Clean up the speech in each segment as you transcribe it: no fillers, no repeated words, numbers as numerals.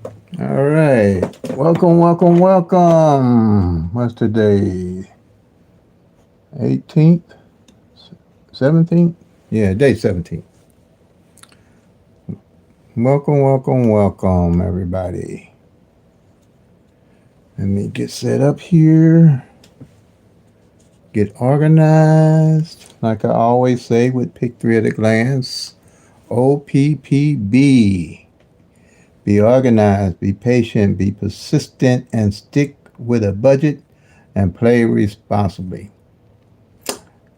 All right. Welcome, welcome, welcome. What's today? 18th? 17th? Yeah, day 17th. Welcome, welcome, welcome, everybody. Let me get set up here. Get organized. Like I always say with PICK-3 at a glance. OPPB. Be organized, be patient, be persistent, and stick with a budget and play responsibly.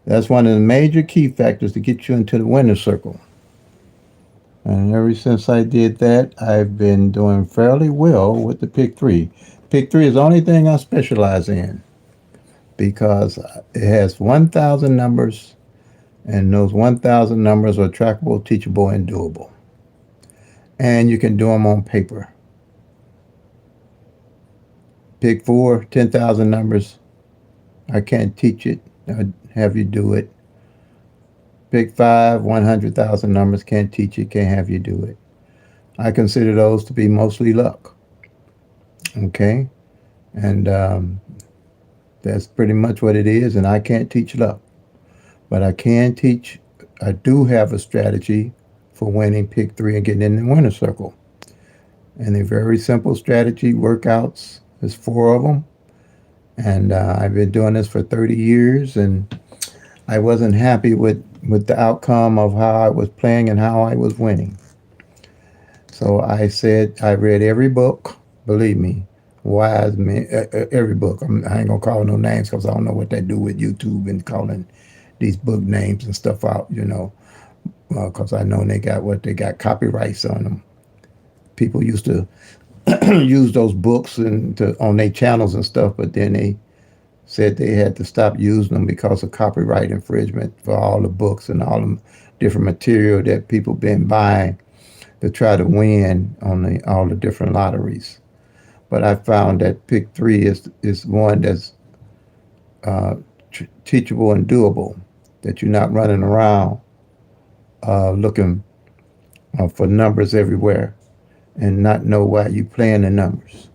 That's one of the major key factors to get you into the winner's circle. And ever since I did that, I've been doing fairly well with the PICK-3. PICK-3 is the only thing I specialize in because it has 1,000 numbers, and those 1,000 numbers are trackable, teachable, and doable. And you can do them on paper. PICK-4, 10,000 numbers. I can't teach it. I have you do it. PICK-5, 100,000 numbers. Can't teach it. Can't have you do it. I consider those to be mostly luck. Okay? And that's pretty much what it is. And I can't teach luck. But I do have a strategy for winning PICK-3 and getting in the winner's circle. And a very simple strategy workouts. There's four of them. And I've been doing this for 30 years. And I wasn't happy with the outcome of how I was playing and how I was winning. So I said, I read every book, believe me, wise men, every book. I ain't gonna call no names because I don't know what they do with YouTube and calling these book names and stuff out, because I know they got copyrights on them. People used to use those books on their channels and stuff, but then they said they had to stop using them because of copyright infringement for all the books and all the different material that people been buying to try to win on all the different lotteries. But I found that PICK-3 is one that's teachable and doable. That you're not running around looking for numbers everywhere and not know why you playing the numbers.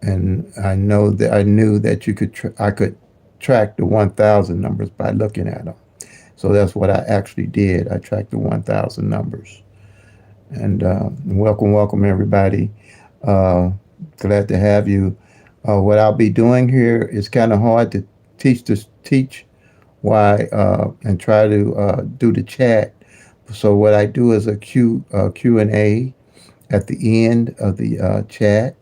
And I knew that I could track the 1,000 numbers by looking at them. So that's what I actually did. I tracked the 1,000 numbers. And welcome, welcome everybody. Glad to have you. What I'll be doing here is kind of hard to teach why and try to do the chat. So what I do is a Q&A at the end of the chat.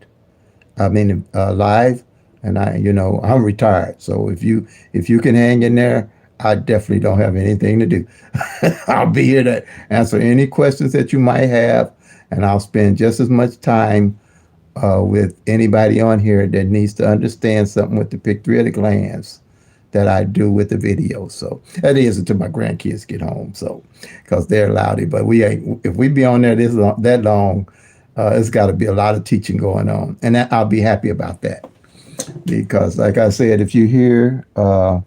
I mean live, and I'm retired. So if you can hang in there, I definitely don't have anything to do. I'll be here to answer any questions that you might have, and I'll spend just as much time with anybody on here that needs to understand something with the PICK-3 at a glance that I do with the video. So that is until my grandkids get home. So because they're loudy, but we ain't. If we be on there that long, it's got to be a lot of teaching going on, and I'll be happy about that because, like I said, if you hear I'm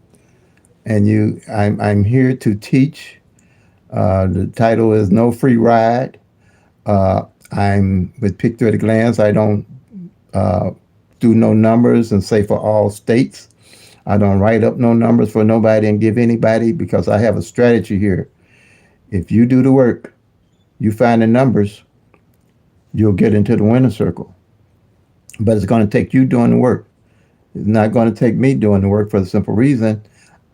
here to teach. The title is No Free Ride. I'm with PICK-3 at a glance. I don't uh, do no numbers and say for all states. I don't write up no numbers for nobody and give anybody because I have a strategy here. If you do the work, you find the numbers, you'll get into the winner's circle. But it's going to take you doing the work. It's not going to take me doing the work for the simple reason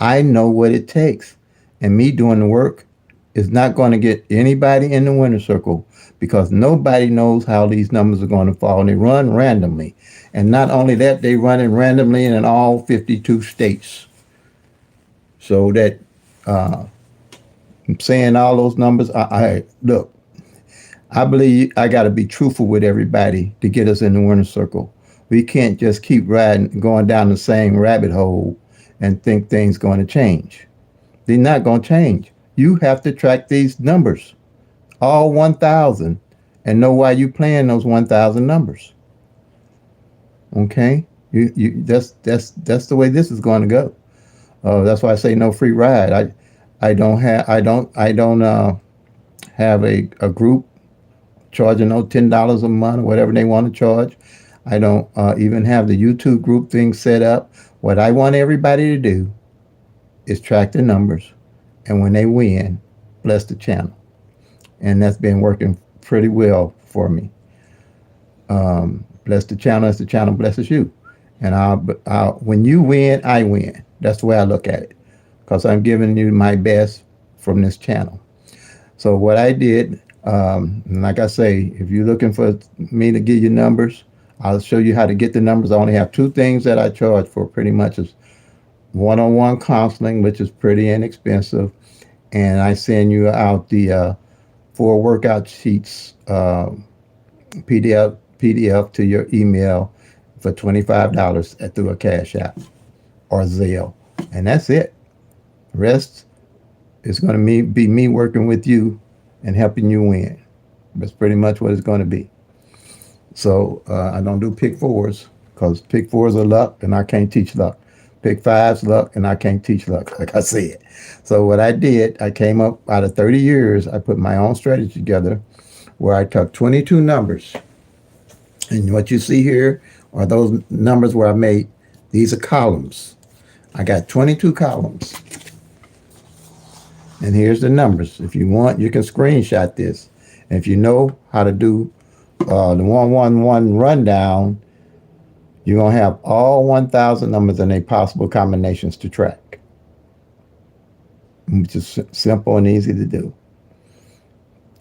I know what it takes. And me doing the work is not going to get anybody in the winner's circle because nobody knows how these numbers are going to fall. And they run randomly. And not only that, they run it randomly in all 52 states. So that saying all those numbers, I look, I believe I got to be truthful with everybody to get us in the winner's circle. We can't just keep riding, going down the same rabbit hole and think things going to change. They're not going to change. You have to track these numbers, all 1,000, and know why you playing those 1,000 numbers. Okay, that's the way this is going to go. That's why I say no free ride. I don't have a group charging no $10 a month or whatever they want to charge. I don't even have the YouTube group thing set up. What I want everybody to do is track the numbers, and when they win, bless the channel. And that's been working pretty well for me. Bless the channel as the channel blesses you. And when you win, I win. That's the way I look at it, because I'm giving you my best from this channel. So what I did, like I say, if you're looking for me to give you numbers, I'll show you how to get the numbers. I only have two things that I charge for pretty much is one-on-one counseling, which is pretty inexpensive, and I send you out the 4 workout sheets PDF to your email for $25 through a Cash App or Zelle, and that's it. The rest is going to be me working with you and helping you win. That's pretty much what it's going to be. So I don't do PICK-4s, because PICK-4s are luck and I can't teach luck. PICK-5s luck and I can't teach luck, like I said. So what I did, I came up out of 30 years, I put my own strategy together where I took 22 numbers. And what you see here are those numbers where I made, these are columns. I got 22 columns. And here's the numbers. If you want, you can screenshot this. And if you know how to do the 111 rundown, you're going to have all 1,000 numbers and their possible combinations to track, which is simple and easy to do.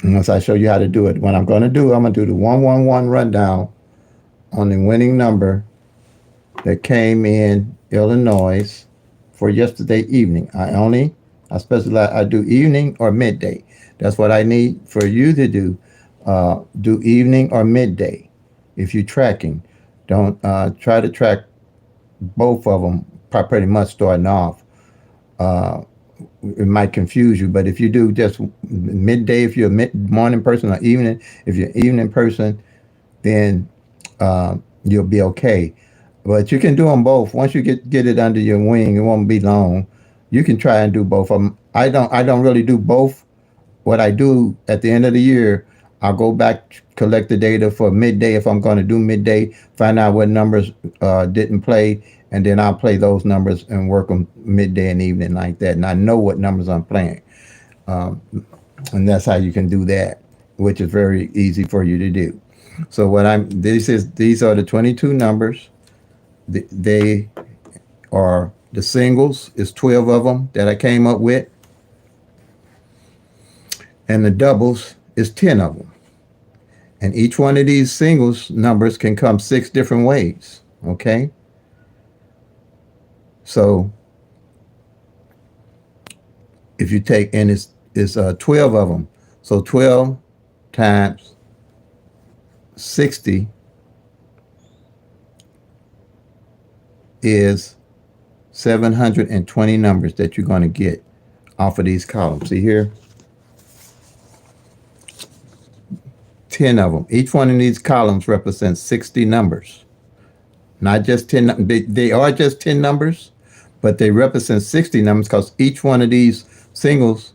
And once I show you how to do it, what I'm going to do, I'm going to do the 111 rundown on the winning number that came in Illinois for yesterday evening. I specialize, I do evening or midday. That's what I need for you to do. Do evening or midday. If you're tracking, don't try to track both of them pretty much starting off. It might confuse you, but if you do just midday, if you're a morning person, or evening, if you're an evening person, then you'll be okay. But you can do them both. Once you get it under your wing, it won't be long. You can try and do both of them. I don't really do both. What I do at the end of the year, I'll go back, collect the data for midday if I'm going to do midday, find out what numbers didn't play, and then I'll play those numbers and work them midday and evening like that. And I know what numbers I'm playing. And that's how you can do that, which is very easy for you to do. So these are the 22 numbers. They are the singles, is 12 of them that I came up with. And the doubles is 10 of them. And each one of these singles numbers can come 6 different ways, okay? So if you take, and it's 12 of them. So 12 times 60 is 720 numbers that you're going to get off of these columns. See here? 10 of them. Each one of these columns represents 60 numbers. Not just 10, they are just 10 numbers, but they represent 60 numbers because each one of these singles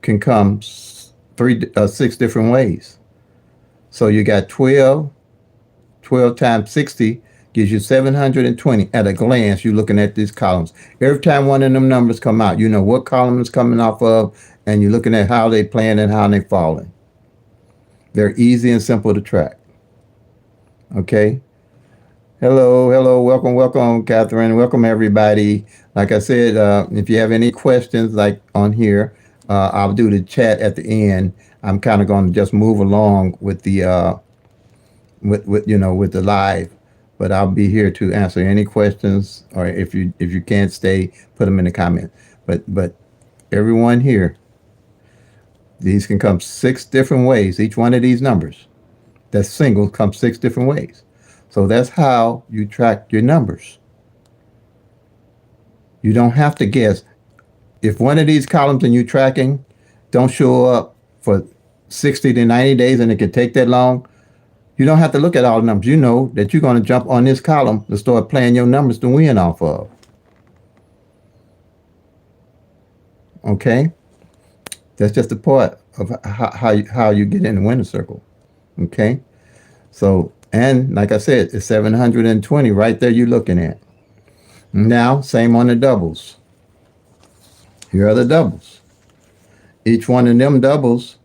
can come 6 different ways. So you got 12 times 60 gives you 720 at a glance. You're looking at these columns. Every time one of them numbers come out, you know what column it's coming off of, and you're looking at how they playing and how they falling. They're easy and simple to track. Okay. Hello, welcome, Catherine. Welcome, everybody. Like I said, if you have any questions, like on here, I'll do the chat at the end. I'm kind of going to just move along with the with the live, but I'll be here to answer any questions, or if you can't stay, put them in the comment. But everyone here, these can come 6 different ways. Each one of these numbers, that's single, comes 6 different ways. So that's how you track your numbers. You don't have to guess. If one of these columns and you're tracking don't show up for 60 to 90 days, and it can take that long, you don't have to look at all the numbers. You know that you're going to jump on this column to start playing your numbers to win off of. Okay? That's just a part of how you get in the winner circle. Okay. So, and like I said, it's 720 right there you're looking at. Now, same on the doubles. Here are the doubles. Each one of them doubles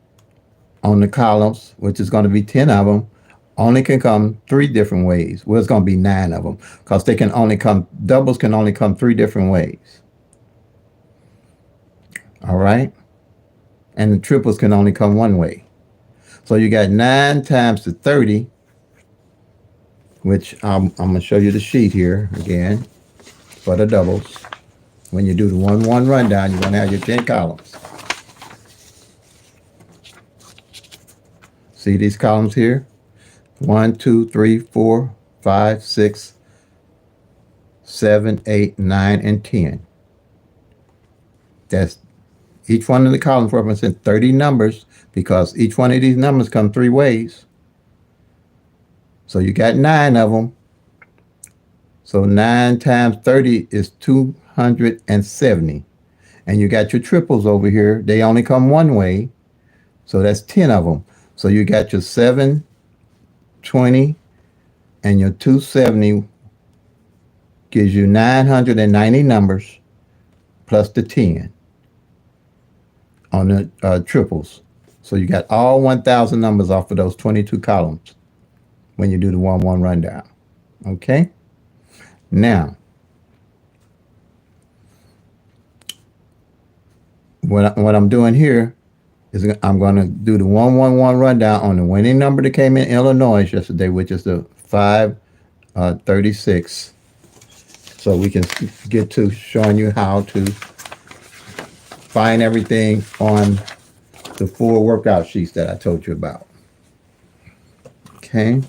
on the columns, which is going to be 10 of them, only can come three different ways. Well, it's going to be 9 of them because they can only come, doubles can only come three different ways. All right. And the triples can only come one way. So you got 9 times the 30, which I'm going to show you the sheet here again for the doubles. When you do the 1-1 rundown, you're going to have your 10 columns. See these columns here? 1, 2, 3, 4, 5, 6, 7, 8, 9, and 10. That's each one of the columns represents 30 numbers because each one of these numbers come three ways. So you got 9 of them. So 9 times 30 is 270. And you got your triples over here. They only come one way. So that's 10 of them. So you got your 720 and your 270 gives you 990 numbers plus the 10 on the triples. So you got all 1,000 numbers off of those 22 columns when you do the 1-1 rundown. Okay? Now, what I'm doing here is I'm going to do the 1-1-1 rundown on the winning number that came in Illinois yesterday, which is the 536. So we can get to showing you how to find everything on the 4 workout sheets that I told you about. Okay.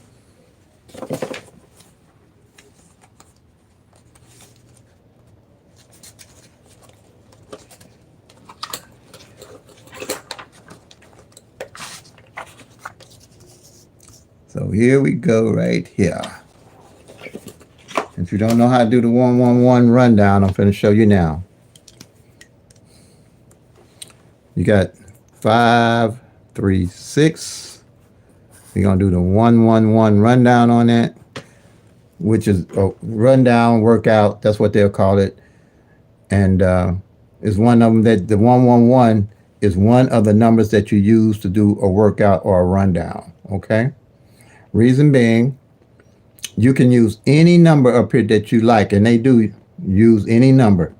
So here we go right here. If you don't know how to do the 1-1-1 rundown, I'm going to show you now. You got 5, 3, 6. We're going to do the 1-1-1 rundown on that, which is a rundown workout. That's what they'll call it. And is one of them that the 1-1-1 is one of the numbers that you use to do a workout or a rundown. Okay. Reason being, you can use any number up here that you like, and they do use any number.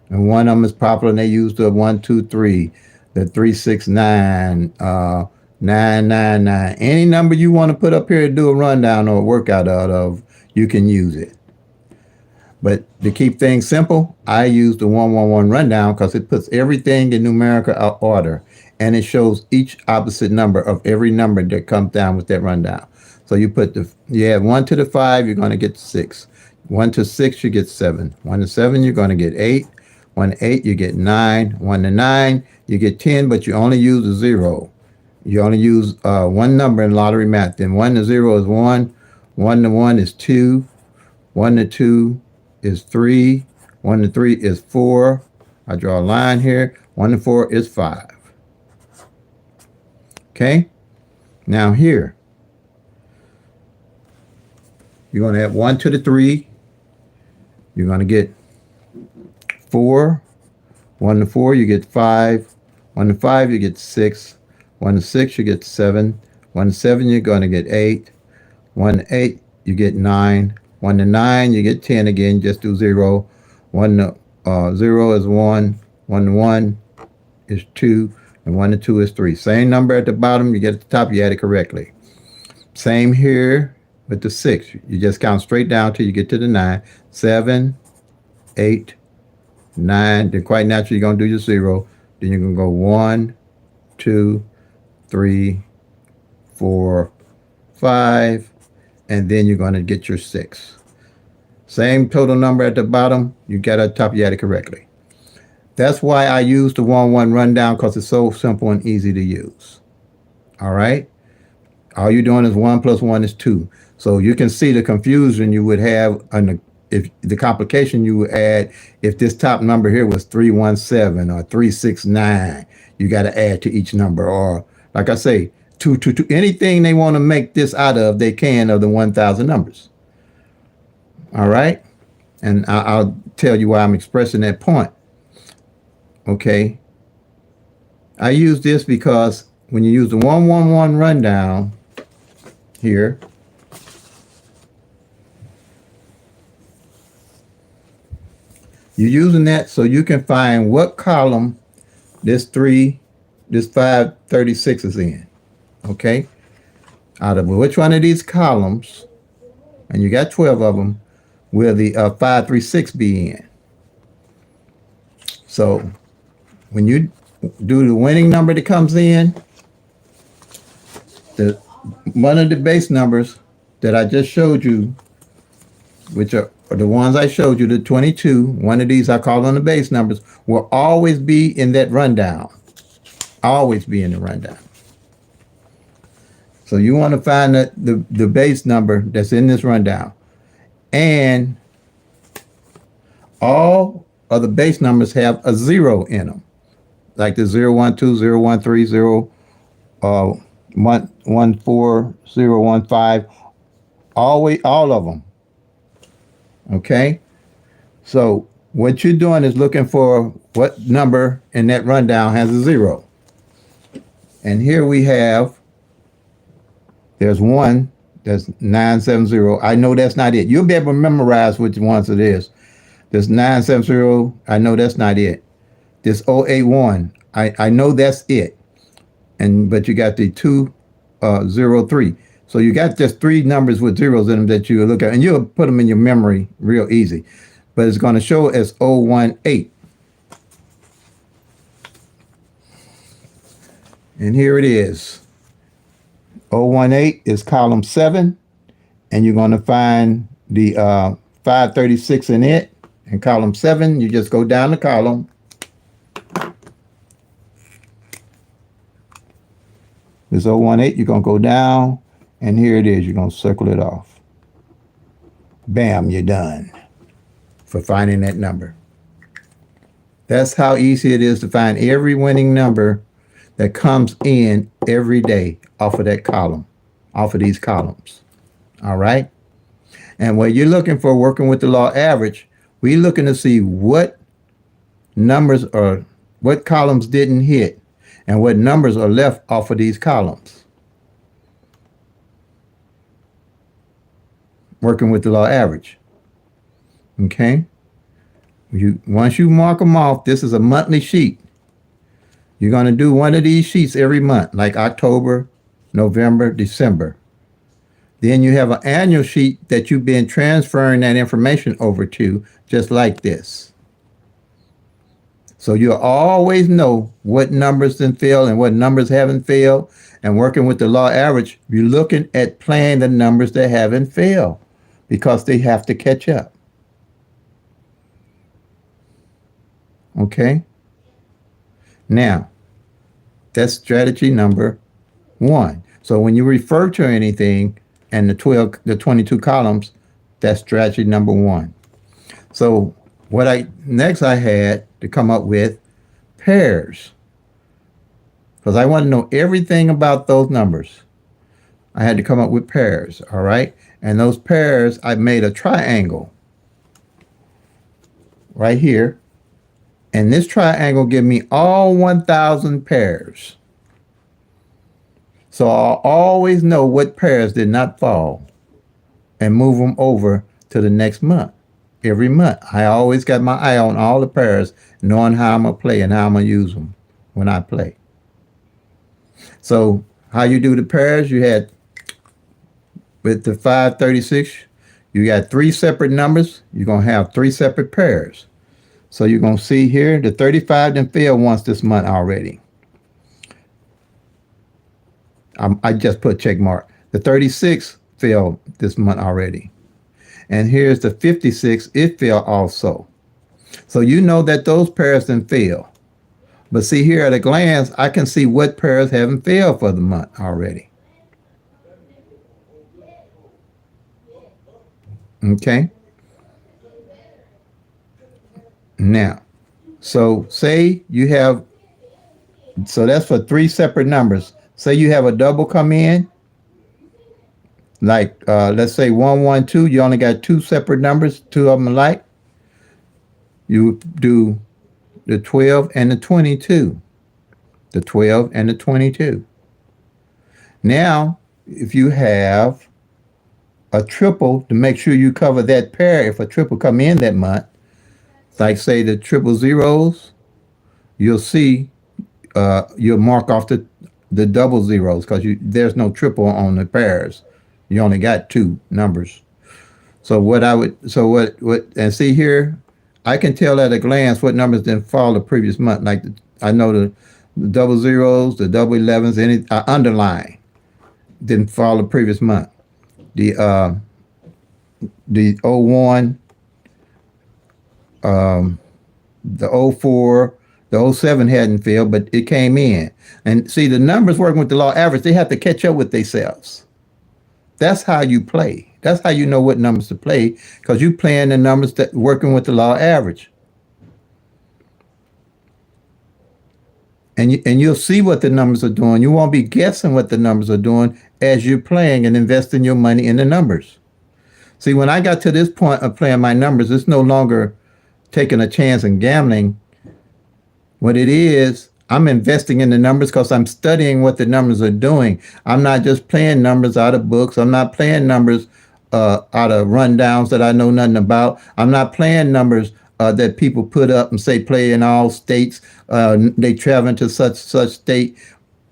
And one of them is popular, and they use the 1, 2, 3, the 3, 6, 9, 9, 9, 9. Any number you want to put up here to do a rundown or a workout out of, you can use it. But to keep things simple, I use the 1-1-1 rundown because it puts everything in numerical order, and it shows each opposite number of every number that comes down with that rundown. So you add 1 to the 5, you're going to get 6. 1 to 6, you get 7. 1 to 7, you're going to get 8. 1 to 8, you get 9. 1 to 9, you get 10, but you only use a 0. You only use one number in lottery math. Then 1 to 0 is 1. 1 to 1 is 2. 1 to 2 is 3. 1 to 3 is 4. I draw a line here. 1 to 4 is 5. Okay? Now here, you're going to add 1 to the 3. You're going to get 4. 1 to 4, you get 5. 1 to 5, you get 6. 1 to 6, you get 7. 1 to 7, you're going to get 8. 1 to 8, you get 9. 1 to 9, you get 10 again. Just do 0. 1 to 0 is 1. 1 to 1 is 2. And 1 to 2 is 3. Same number at the bottom. You get at the top, you add it correctly. Same here with the 6. You just count straight down till you get to the 9. 7, 8, 9. Then quite naturally, you're going to do your 0. Then you're going to go 1, 2, 3, 4, 5. And then you're going to get your 6. Same total number at the bottom. You got at the top, you add it correctly. That's why I use the 1-1 rundown, because it's so simple and easy to use. All right? All you're doing is 1 plus 1 is 2. So you can see the confusion you would have, if the complication you would add if this top number here was 317 or 369. You got to add to each number. Or, like I say, to anything they want to make this out of, they can, of the 1,000 numbers. All right? And I'll tell you why I'm expressing that point. Okay? I use this because when you use the 111 rundown here, you're using that so you can find what column this 536 is in. Okay? Out of which one of these columns, and you got 12 of them, will the 536 be in? So when you do the winning number that comes in, the one of the base numbers that I just showed you, which are the ones I showed you, the 22, one of these I call on the base numbers, will always be in that rundown. Always be in the rundown. So you want to find the base number that's in this rundown. And all of the base numbers have a 0 in them. Like the 012, 013, 114, 015. Always, all of them. Okay? So what you're doing is looking for what number in that rundown has a 0. And here we have, there's one that's 970. I know that's not it. You'll be able to memorize which ones it is. There's 970. I know that's not it. This 081. I know that's it. But you got the 203. So you got just 3 numbers with zeros in them that you look at, and you'll put them in your memory real easy. But it's going to show as 018. And here it is. 018 is column 7, and you're going to find the 536 in it. In column 7, you just go down the column. This 018, you're going to go down, and here it is. You're going to circle it off. Bam, you're done for finding that number. That's how easy it is to find every winning number that comes in every day off of that column, off of these columns. All right? And when you're looking for working with the law average, we're looking to see what numbers or what columns didn't hit and what numbers are left off of these columns. Working with the law average. Okay? Once you mark them off, this is a monthly sheet. You're going to do one of these sheets every month, like October, November, December. Then you have an annual sheet that you've been transferring that information over to, just like this. So you'll always know what numbers didn't fail and what numbers haven't failed. And working with the law average, you're looking at playing the numbers that haven't failed because they have to catch up. Okay? Now, that's strategy number 1. So when you refer to anything and the 22 columns, that's strategy number 1. So next I had to come up with pairs, because I want to know everything about those numbers. I had to come up with pairs, all right? And those pairs, I made a triangle right here. And this triangle give me all 1,000 pairs. So I'll always know what pairs did not fall and move them over to the next month. Every month, I always got my eye on all the pairs, knowing how I'm going to play and how I'm going to use them when I play. So how you do the pairs, you had with the 536, you got 3 separate numbers. You're going to have 3 separate pairs. So you're going to see here, the 35 done failed once this month already. I just put check mark. The 36 failed this month already. And here's the 56, it failed also. So you know that those pairs didn't fail. But see here at a glance, I can see what pairs haven't failed for the month already. Okay? Now, so say you have, so that's for 3 separate numbers. Say you have a double come in, like let's say 112, you only got two separate numbers, two of them alike. You do the 12 and the 22. The 12 and the 22. Now, if you have a triple, to make sure you cover that pair, if a triple come in that month, like say the triple zeros, you'll see you'll mark off the double zeros because there's no triple on the pairs. You only got two numbers. So what and see here, I can tell at a glance what numbers didn't fall the previous month. Like I know the double zeros, the double 11s, any underline didn't fall the previous month. The 01, the 04, the 07 hadn't filled, but it came in. And see, the numbers working with the law average, they have to catch up with themselves. That's how you play. That's how you know what numbers to play, because you playing the numbers that working with the law average. And you'll see what the numbers are doing. You won't be guessing what the numbers are doing as you're playing and investing your money in the numbers. See, when I got to this point of playing my numbers, it's no longer taking a chance and gambling. What it is, I'm investing in the numbers because I'm studying what the numbers are doing. I'm not just playing numbers out of books. I'm not playing numbers out of rundowns that I know nothing about. I'm not playing numbers that people put up and say play in all states. They travel to such state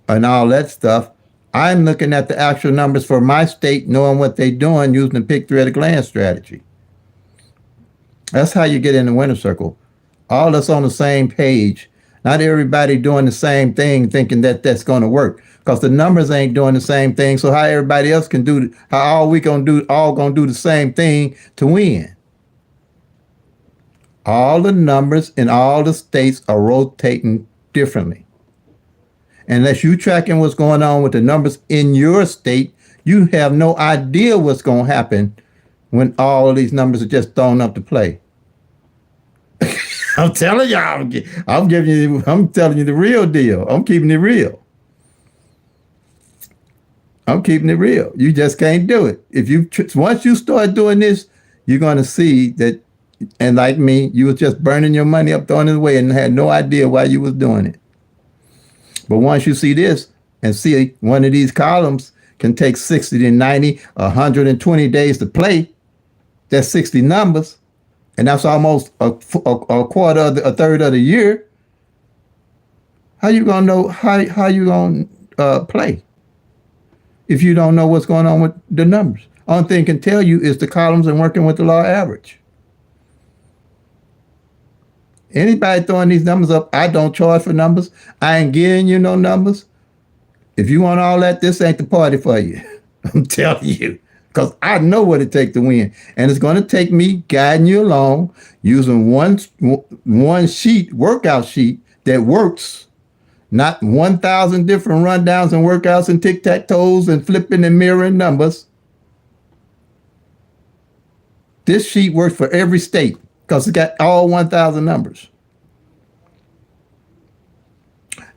and all that stuff. I'm looking at the actual numbers for my state, knowing what they're doing, using the PICK-3 at a glance strategy. That's how you get in the winner's circle. All us on the same page. Not everybody doing the same thing, thinking that that's going to work, because the numbers ain't doing the same thing. So how everybody else can do? How all we gonna do? All gonna do the same thing to win? All the numbers in all the states are rotating differently. Unless you tracking what's going on with the numbers in your state, you have no idea what's going to happen when all of these numbers are just thrown up to play. I'm telling y'all, I'm telling you the real deal. I'm keeping it real. I'm keeping it real. You just can't do it. Once you start doing this, you're going to see that. And like me, you was just burning your money up, throwing it away, and had no idea why you was doing it. But once you see this and see one of these columns can take 60 to 90, 120 days to play, that's 60 numbers, and that's almost a quarter of a third of the year. How you gonna know how you gonna play if you don't know what's going on with the numbers? Only thing can tell you is the columns and working with the law average. Anybody throwing these numbers up, I don't charge for numbers. I ain't giving you no numbers. If you want all that, this ain't the party for you. I'm telling you, because I know what it takes to win. And it's going to take me guiding you along using one sheet, workout sheet that works, not 1,000 different rundowns and workouts and tic-tac-toes and flipping and mirroring numbers. This sheet works for every state, because it's got all 1,000 numbers.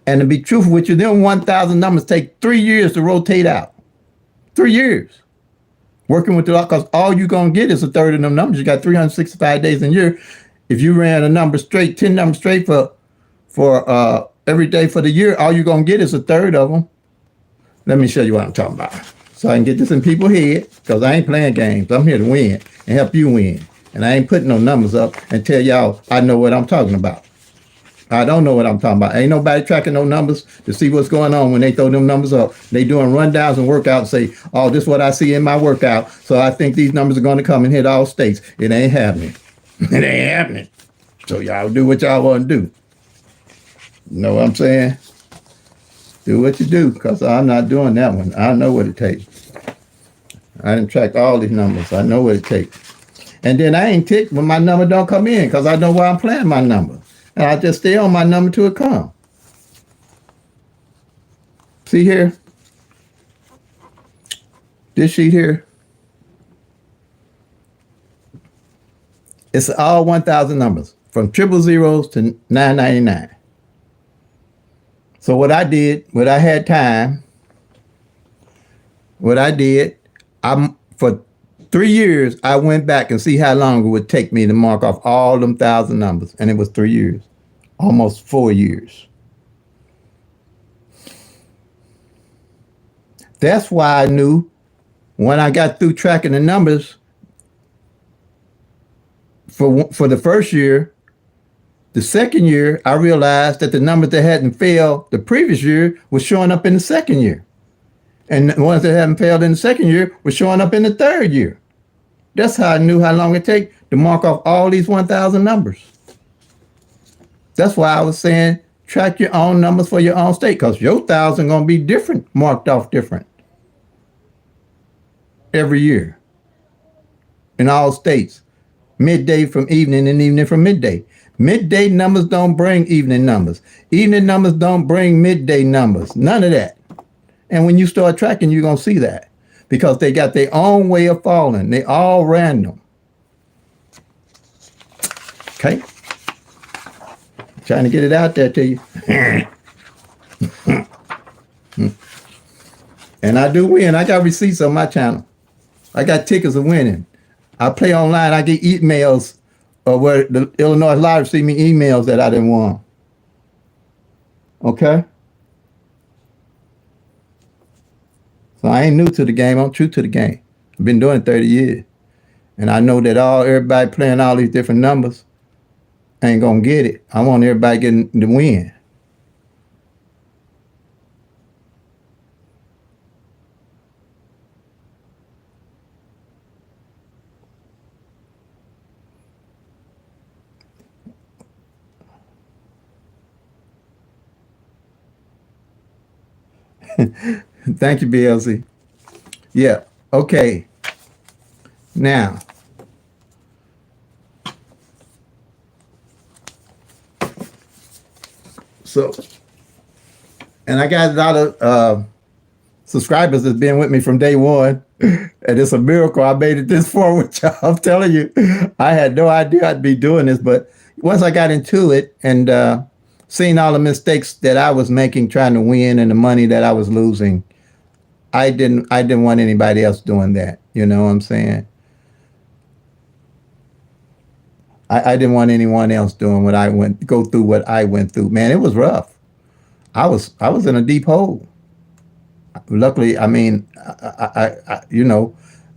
And to be truthful with you, them 1,000 numbers take 3 years to rotate out. 3 years. Working with the law, because all you're going to get is a third of them numbers. You got 365 days in a year. If you ran a number straight, 10 numbers straight for every day for the year, all you're going to get is a third of them. Let me show you what I'm talking about, so I can get this in people's head, because I ain't playing games. I'm here to win and help you win. And I ain't putting no numbers up and tell y'all I know what I'm talking about. I don't know what I'm talking about. Ain't nobody tracking no numbers to see what's going on when they throw them numbers up. They doing rundowns and workouts and say, oh, this is what I see in my workout, so I think these numbers are going to come and hit all states. It ain't happening. It ain't happening. So y'all do what y'all want to do. You know what I'm saying? Do what you do, because I'm not doing that one. I know what it takes. I done tracked all these numbers. I know what it takes. And then I ain't ticked when my number don't come in, because I know why I'm playing my number. And I just stay on my number till it come. See here? This sheet here. It's all 1,000 numbers, from triple zeros to 999. So what I did, when I had time, What I did, I'm for 3 years, I went back and see how long it would take me to mark off all them thousand numbers. And it was 3 years, almost 4 years. That's why I knew when I got through tracking the numbers for the first year, the second year, I realized that the numbers that hadn't failed the previous year was showing up in the second year. And the ones that hadn't failed in the second year were showing up in the third year. That's how I knew how long it take to mark off all these 1,000 numbers. That's why I was saying track your own numbers for your own state, because your 1,000 going to be different, marked off different every year in all states. Midday from evening and evening from midday. Midday numbers don't bring evening numbers. Evening numbers don't bring midday numbers. None of that. And when you start tracking, you're going to see that, because they got their own way of falling. They all random. Okay? Trying to get it out there to you. And I do win. I got receipts on my channel. I got tickets of winning. I play online. I get emails where the Illinois Lottery send me emails that I didn't want. Okay? So I ain't new to the game. I'm true to the game. I've been doing it 30 years. And I know that everybody playing all these different numbers ain't going to get it. I want everybody getting the win. Thank you, BLC. Yeah. Okay. Now, so, and I got a lot of subscribers that's been with me from day one, and it's a miracle I made it this far with y'all. I'm telling you, I had no idea I'd be doing this, but once I got into it and seeing all the mistakes that I was making trying to win and the money that I was losing, I didn't want anybody else doing that. You know what I'm saying? I didn't want anyone else doing go through what I went through. Man, it was rough. I was in a deep hole. Luckily, I mean,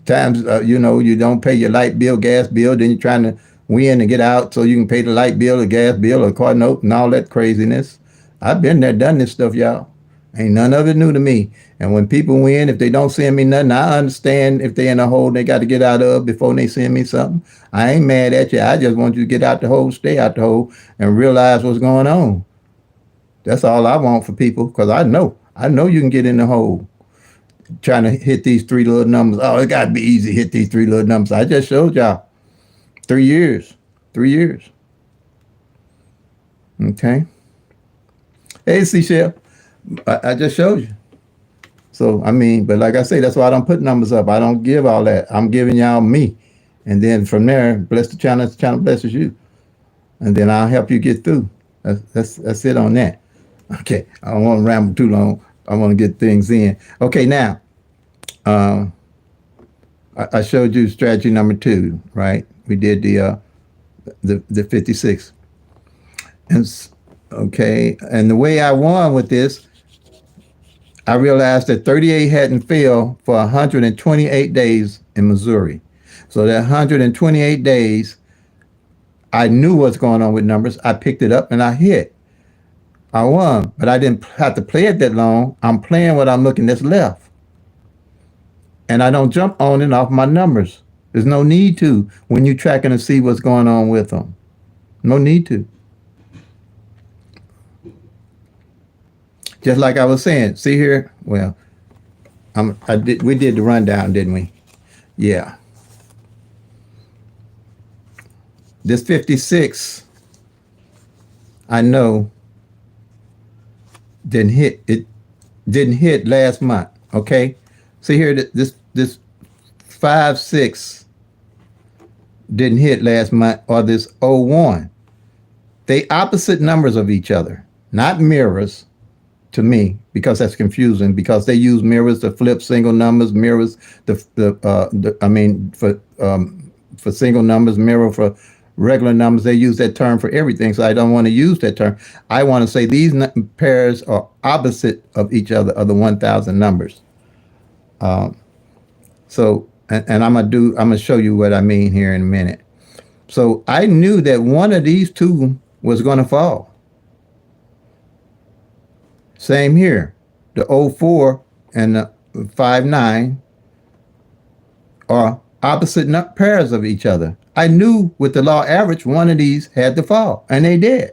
times, you don't pay your light bill, gas bill, then you're trying to win and get out so you can pay the light bill, the gas bill, or car note, and all that craziness. I've been there, done this stuff, y'all. Ain't none of it new to me. And when people win, if they don't send me nothing, I understand if they in a hole they got to get out of before they send me something. I ain't mad at you. I just want you to get out the hole, stay out the hole, and realize what's going on. That's all I want for people, because I know you can get in the hole trying to hit these three little numbers. Oh, it got to be easy to hit these three little numbers. I just showed y'all. 3 years. 3 years. Okay. Hey, Seashell. I just showed you. So, I mean, but like I say, that's why I don't put numbers up. I don't give all that. I'm giving y'all me. And then from there, bless the channel blesses you. And then I'll help you get through. That's it on that. Okay. I don't want to ramble too long. I want to get things in. Okay, now, I showed you strategy number 2, right? We did the 56. And okay, and the way I won with this, I realized that 38 hadn't failed for 128 days in Missouri. So that 128 days, I knew what's going on with numbers. I picked it up and I hit. I won, but I didn't have to play it that long. I'm playing what I'm looking that's left. And I don't jump on and off my numbers. There's no need to when you're tracking to see what's going on with them. No need to. Just like I was saying, see here, well, we did the rundown, didn't we? Yeah. This 56, I know, didn't hit last month, okay? See here, this 5-6 didn't hit last month, or this 01. They opposite numbers of each other, not mirrors. to me, because that's confusing, because they use mirrors to flip single numbers, mirrors for single numbers, mirror for regular numbers. They use that term for everything, so I don't want to use that term. I want to say these pairs are opposite of each other of the 1,000 numbers. And I'm gonna show you what I mean here in a minute. So I knew that one of these two was going to fall. Same here. The 04 and the 59 are opposite pairs of each other. I knew with the law average, one of these had to fall, and they did.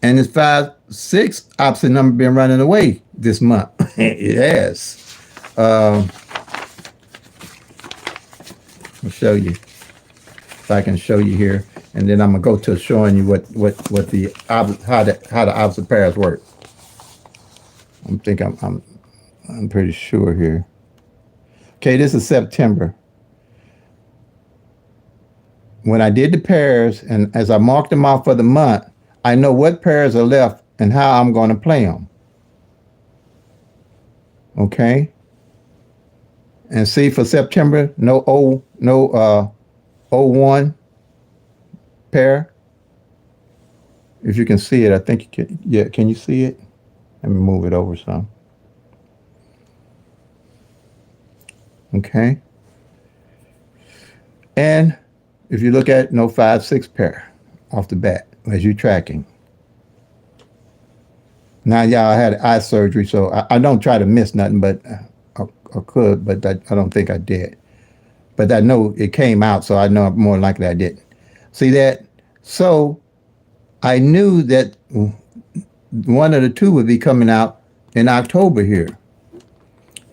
And this 5-6 opposite number been running away this month. Yes. I'll show you. If I can show you here, and then I'm gonna go to showing you what the how the opposite pairs work. I'm pretty sure here. Okay, this is September. When I did the pairs, and as I marked them off for the month, I know what pairs are left and how I'm going to play them. Okay. And see, for September, no 01 pair. If you can see it, I think you can. Yeah, can you see it? Let me move it over some. Okay. And if you look at no 5-6 pair off the bat as you're tracking. Now, y'all had eye surgery, so I don't try to miss nothing, but I could, but I don't think I did. But I know it came out, so I know more likely I didn't. See that? So I knew that one of the two would be coming out in October here.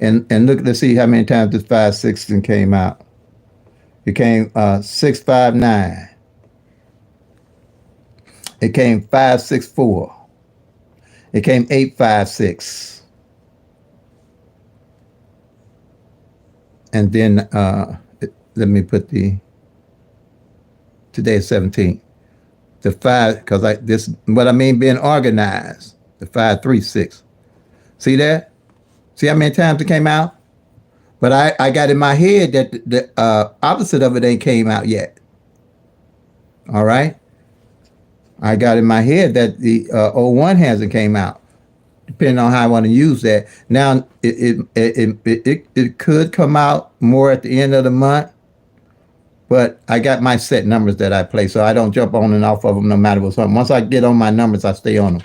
And look, let's see how many times this 5-6 came out. It came 6-5-9. It came 5-6-4. It came 8-5-6. And then let me put today is 17th. The 5, because this what I mean being organized. The 5-3-6. See that? See how many times it came out? But I got in my head that the opposite of it ain't came out yet. All right? I got in my head that the 01 hasn't came out, depending on how I want to use that. Now, it could come out more at the end of the month, but I got my set numbers that I play, so I don't jump on and off of them no matter what's on. Once I get on my numbers, I stay on them.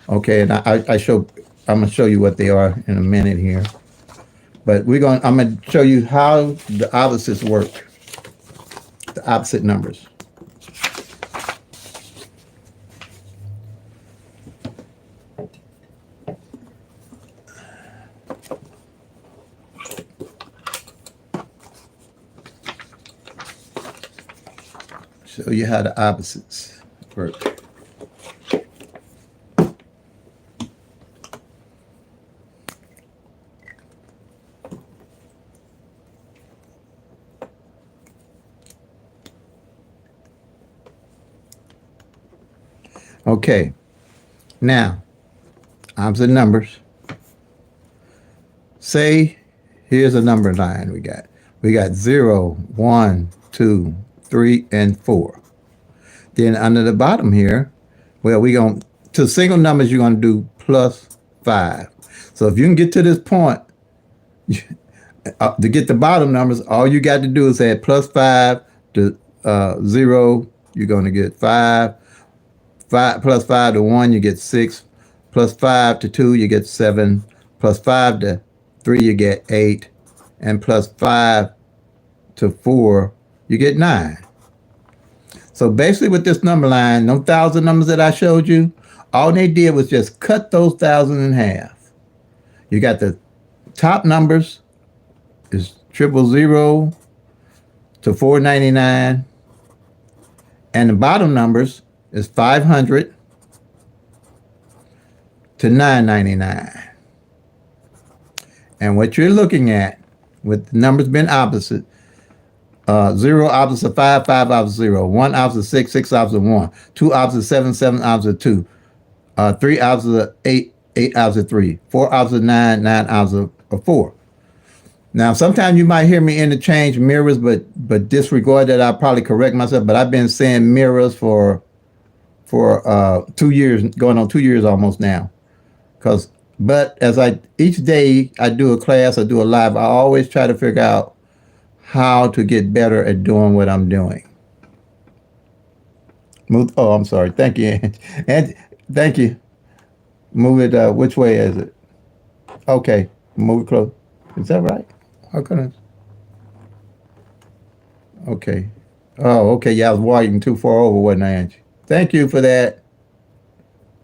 Okay, and I'm going to show you what they are in a minute here. But I'm going to show you how the opposites work, the opposite numbers. Show you how the opposites work. Okay, now, opposite numbers. Say, here's a number line we got. We got 0, 1, 2, 3, and 4. Then under the bottom here, well, to single numbers, you're going to do +5. So if you can get to this point, to get the bottom numbers, all you got to do is add +5 to 0, you're going to get 5. 5 plus 5 to 1, you get 6. Plus 5 to 2, you get 7. Plus 5 to 3, you get 8. And plus 5 to 4, you get 9. So basically with this number line, those 1,000 numbers that I showed you, all they did was just cut those 1,000 in half. You got the top numbers is 000 to 499. And the bottom numbers is 500 to 999. And what you're looking at, with the numbers being opposite, 0 opposite 5, 5 opposite 0, 1 opposite 6, 6 opposite 1, 2 opposite 7, 7 opposite 2, 3 ounces of 8, 8 ounces of 3, 4 ounces of 9, 9 ounces of 4. Now, sometimes you might hear me interchange mirrors, but disregard that. I'll probably correct myself. But I've been saying mirrors for 2 years, going on 2 years almost now. Cause, but as each day I do a class, I do a live, I always try to figure out how to get better at doing what I'm doing. Move. Oh, I'm sorry. Thank you, and thank you. Move it. Which way is it? Okay, move it close. Is that right? How can I? Okay. Oh, okay. Yeah, I was walking too far over, wasn't I, Angie? Thank you for that.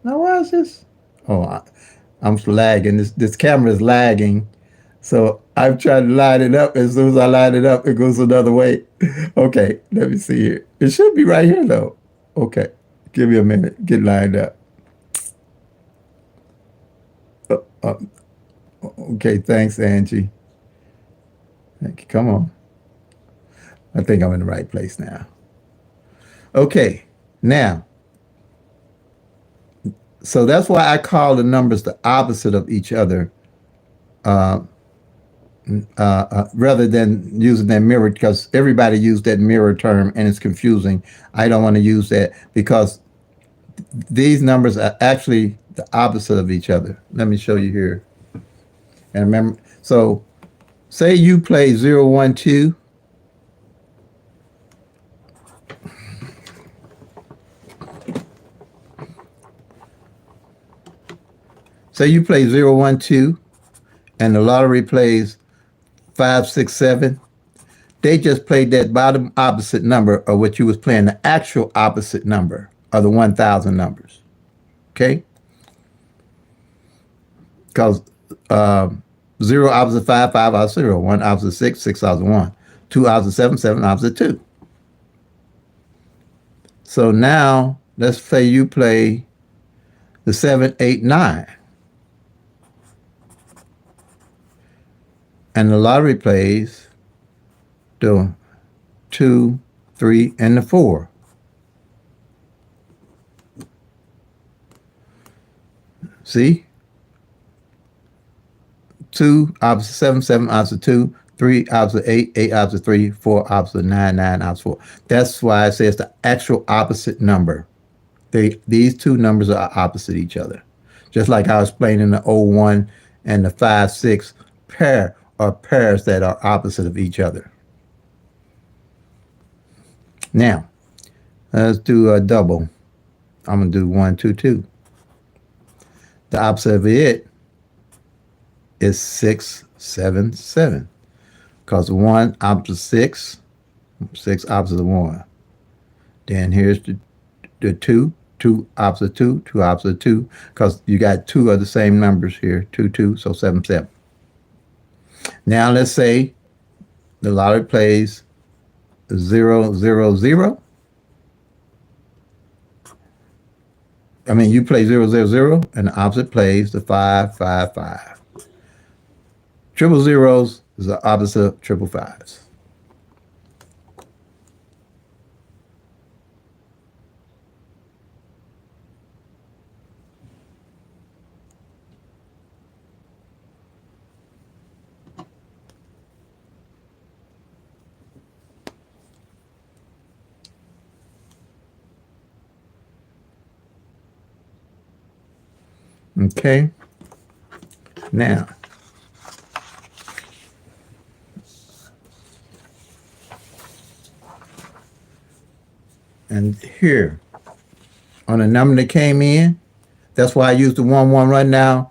Now, why is this? Oh, I'm lagging. This camera is lagging. So I'm trying to line it up. As soon as I line it up, it goes another way. Okay, let me see here. It should be right here, though. Okay, give me a minute. Get lined up. Uh, uh, okay, thanks, Angie. Thank you. Come on. I think I'm in the right place now. Okay, now, so that's why I call the numbers the opposite of each other, uh, rather than using that mirror, because everybody used that mirror term and it's confusing. I don't want to use that because these numbers are actually the opposite of each other. Let me show you here. And remember, so say you play 0, 1, 2. Say you play 0, 1, 2, and the lottery plays 5, 6, 7. They just played that bottom opposite number of what you was playing, the actual opposite number of the 1,000 numbers. Okay? Because 0 opposite 5, 5 opposite 0, 1 opposite 6, 6 opposite 1, 2 opposite 7, 7 opposite 2. So now let's say you play the 7, 8, 9. And the lottery plays the 2, 3, and the 4. See? 2 opposite 7, 7 opposite 2, 3 opposite 8, 8 opposite 3, 4 opposite 9, 9 opposite 4. That's why it says the actual opposite number. These two numbers are opposite each other. Just like I was explaining the 0, 1 and the 5, 6 pair are pairs that are opposite of each other. Now, let's do a double. I'm going to do 1, 2, 2. The opposite of it is 6, 7, 7. Because 1 opposite 6, 6 opposite 1. Then here's the 2, 2 opposite 2, 2 opposite 2. Because you got two of the same numbers here, 2, 2, so 7, 7. Now let's say the lottery plays 0, 0, 0. I mean, you play 0, 0, 0, and the opposite plays the 5, 5, 5. Triple zeros is the opposite of triple fives. Okay. Now, and here, on the number that came in, that's why I use the 1, 1 rundown.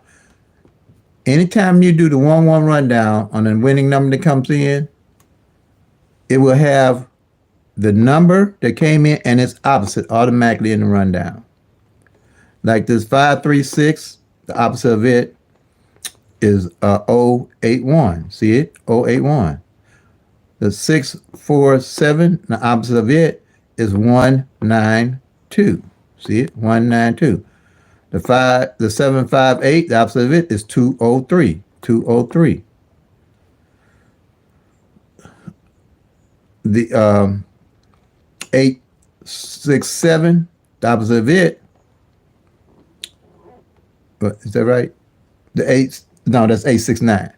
Anytime you do the 1, 1 rundown on the winning number that comes in, it will have the number that came in and its opposite automatically in the rundown. Like this 5, 3, 6, the opposite of it is 0, 8, 1. See it? 0, 8, 1. The 6, 4, 7, the opposite of it is 1, 9, 2. See it? 1, 9, 2. The 7, 5, 8, the opposite of it is 2, 0, 3. 2, 0, 3. The 8, 6, 7, the opposite of it Is that right? The eight, no, that's 869.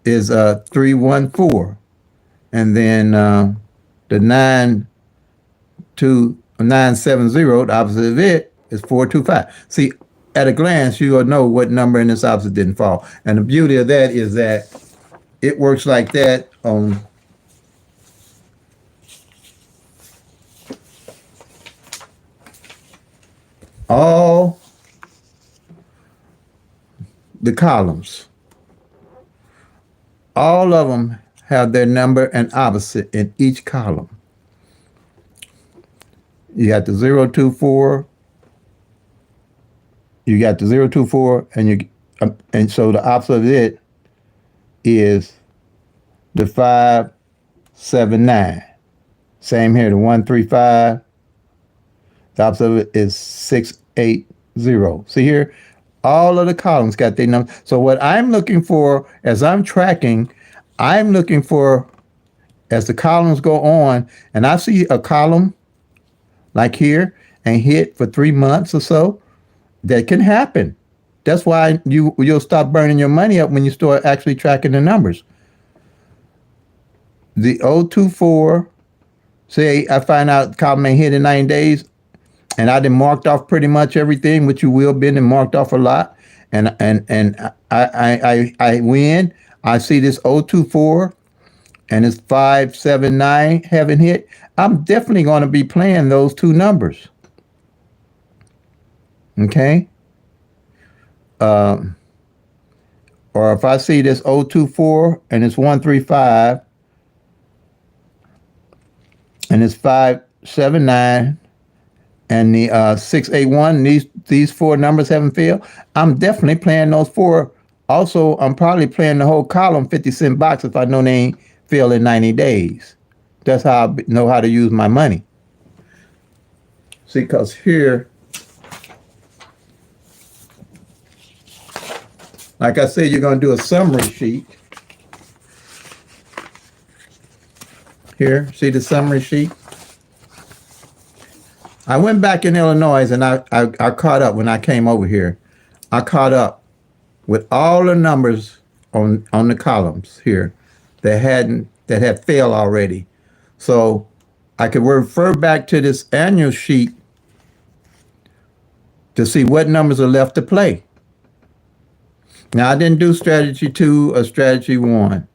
Is 314, and then the 970. The opposite of it is 425. See, at a glance, you will know what number in this opposite didn't fall. And the beauty of that is that it works like that on all the columns. All of them have their number and opposite in each column. You got the 024, you got the 024, and so the opposite of it is the 579. Same here, the 135. The opposite of it is 680. See here, all of the columns got their number. So what I'm looking for as I'm tracking, I'm looking for as the columns go on, and I see a column like here and hit for 3 months or so, that can happen. That's why you'll stop burning your money up when you start actually tracking the numbers. The 024, say I find out column ain't hit in 90 days, and I done marked off pretty much everything, which you will been and marked off a lot, and I win. I see this 024 and it's 579 haven't hit. I'm definitely going to be playing those two numbers. Okay. Or if I see this 024 and it's 135 and it's 579 and the 681, these four numbers haven't failed, I'm definitely playing those four. Also, I'm probably playing the whole column 50-cent box if I know they ain't failed in 90 days. That's how I know how to use my money. See, because here, like I said, you're going to do a summary sheet. Here, see the summary sheet? I went back in Illinois and I caught up when I came over here. I caught up with all the numbers on the columns here that had failed already. So I could refer back to this annual sheet to see what numbers are left to play. Now I didn't do strategy 2 or strategy 1.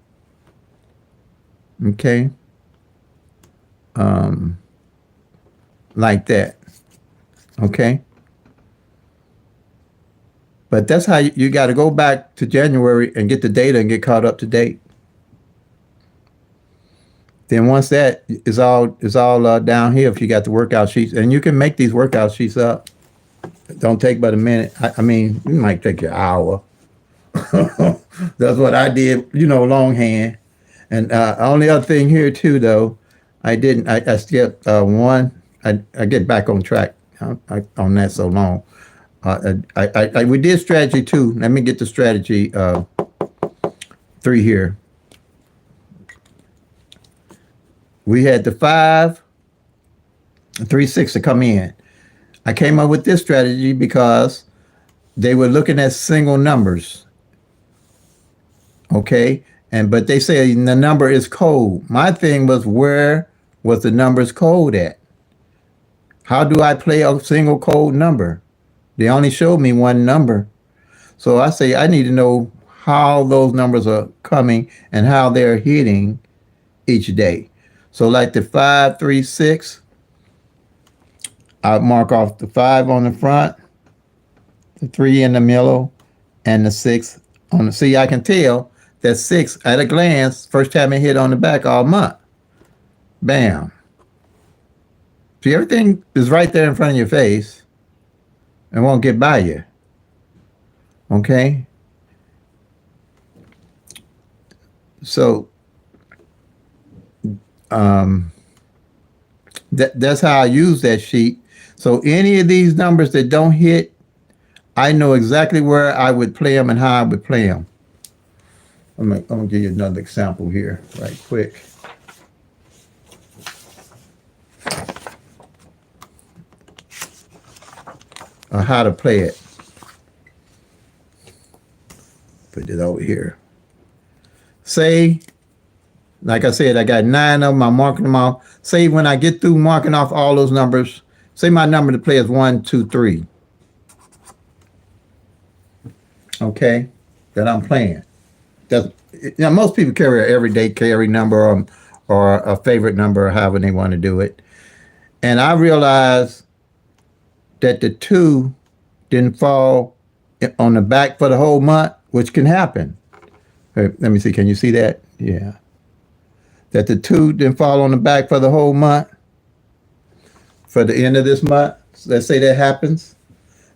Okay. Like that. Okay. But that's how you got to go back to January and get the data and get caught up to date. Then once that is all down here, if you got the workout sheets, and you can make these workout sheets up. It don't take but a minute. I mean, it might take you an hour. That's what I did, longhand. And only other thing here too, though, I skipped one. I get back on track on that so long. We did strategy 2. Let me get to strategy 3 here. We had the 5, 3, 6 to come in. I came up with this strategy because they were looking at single numbers. Okay, but they say the number is cold. My thing was, where was the numbers cold at? How do I play a single cold number? They only showed me one number. So I say I need to know how those numbers are coming and how they're hitting each day. So like the 5, 3, 6, I mark off the 5 on the front, the 3 in the middle, and the 6 on the. See, I can tell that 6 at a glance, first time it hit on the back all month. Bam. See, everything is right there in front of your face and won't get by you. Okay? So that's how I use that sheet. So any of these numbers that don't hit, I know exactly where I would play them and how I would play them. I'm gonna give you another example here, right quick. How to play it. Put it over here. Say, like I said, I got 9 of them. I'm marking them off. Say when I get through marking off all those numbers, say my number to play is 1, 2, 3. Okay, that I'm playing. That's, most people carry an everyday carry number or a favorite number, or however they want to do it. And I realized that the 2 didn't fall on the back for the whole month, which can happen. Let me see. Can you see that? Yeah. That the 2 didn't fall on the back for the whole month, for the end of this month. So let's say that happens.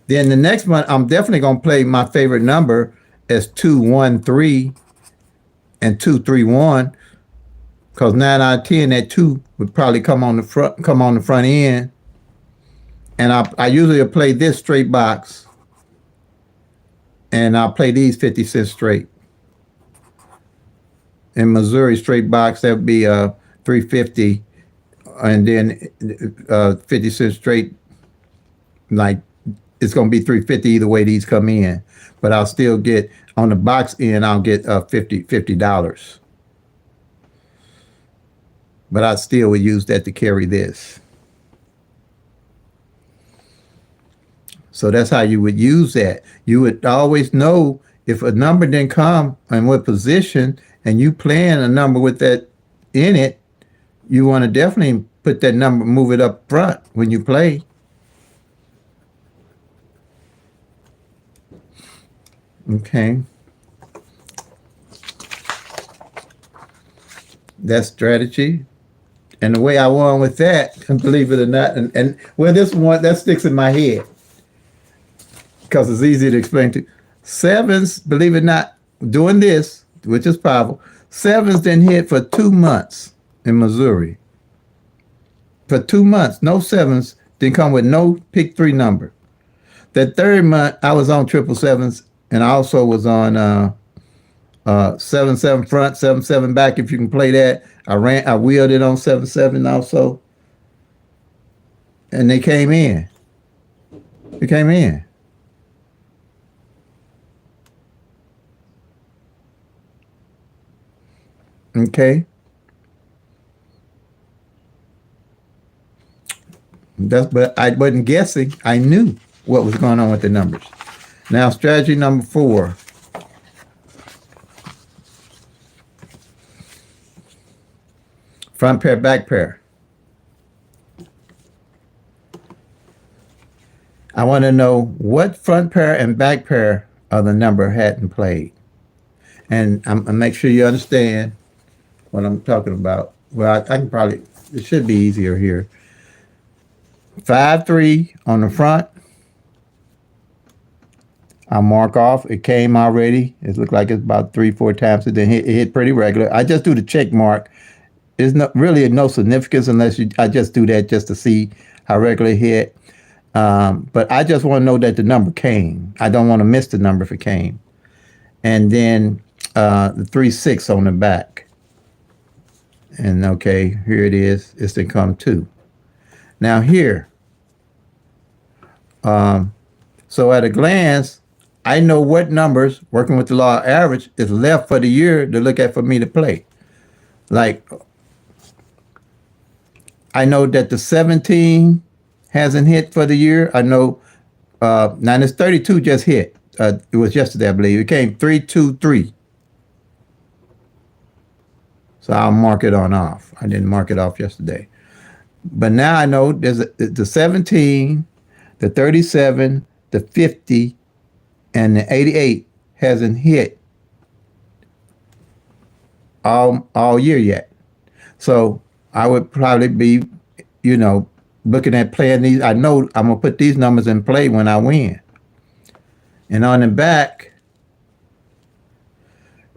Then the next month, I'm definitely going to play my favorite number as 2, 1, 3 and 2, 3, 1. Because 9 out of 10, that 2 would probably come on the front end. And I usually play this straight box. And I'll play these 50 cents straight. In Missouri straight box, that would be 350, and then 50 cents straight, like it's going to be 350 either way these come in. But I'll still get, on the box end, I'll get $50. But I still would use that to carry this. So that's how you would use that. You would always know if a number didn't come and what position, and you playing a number with that in it, you want to definitely put that number, move it up front when you play. Okay. That's strategy. And the way I won with that, believe it or not, and well, this one, that sticks in my head because it's easy to explain to. Sevens, believe it or not, doing this, which is powerful, sevens didn't hit for 2 months in Missouri. For 2 months, no sevens, didn't come with no PICK-3 number. That third month, I was on 777s, and I also was on 7-7 front, 7-7 back, if you can play that. I wheeled it on 7-7 also. And they came in. They came in. Okay. But I wasn't guessing. I knew what was going on with the numbers. Now, strategy number 4. Front pair, back pair. I want to know what front pair and back pair of the number hadn't played. And I make sure you understand what I'm talking about. Well, I can probably, it should be easier here. 5-3 on the front. I mark off. It came already. It looked like it's about 3-4 times. It hit pretty regular. I just do the check mark. There's really no significance unless I just do that just to see how regular it hit. But I just want to know that the number came. I don't want to miss the number if it came. And then the 3-6 on the back. And okay, here it is. It's to come 2. Now here, so at a glance, I know what numbers, working with the law of average, is left for the year to look at for me to play. Like, I know that the 17 hasn't hit for the year. I know, now this 32 just hit. It was yesterday, I believe. It came 3-2-3. So I'll mark it on off. I didn't mark it off yesterday. But now I know there's the 17, the 37, the 50, and the 88 hasn't hit all year yet. So I would probably be, looking at playing these. I know I'm going to put these numbers in play when I win. And on the back,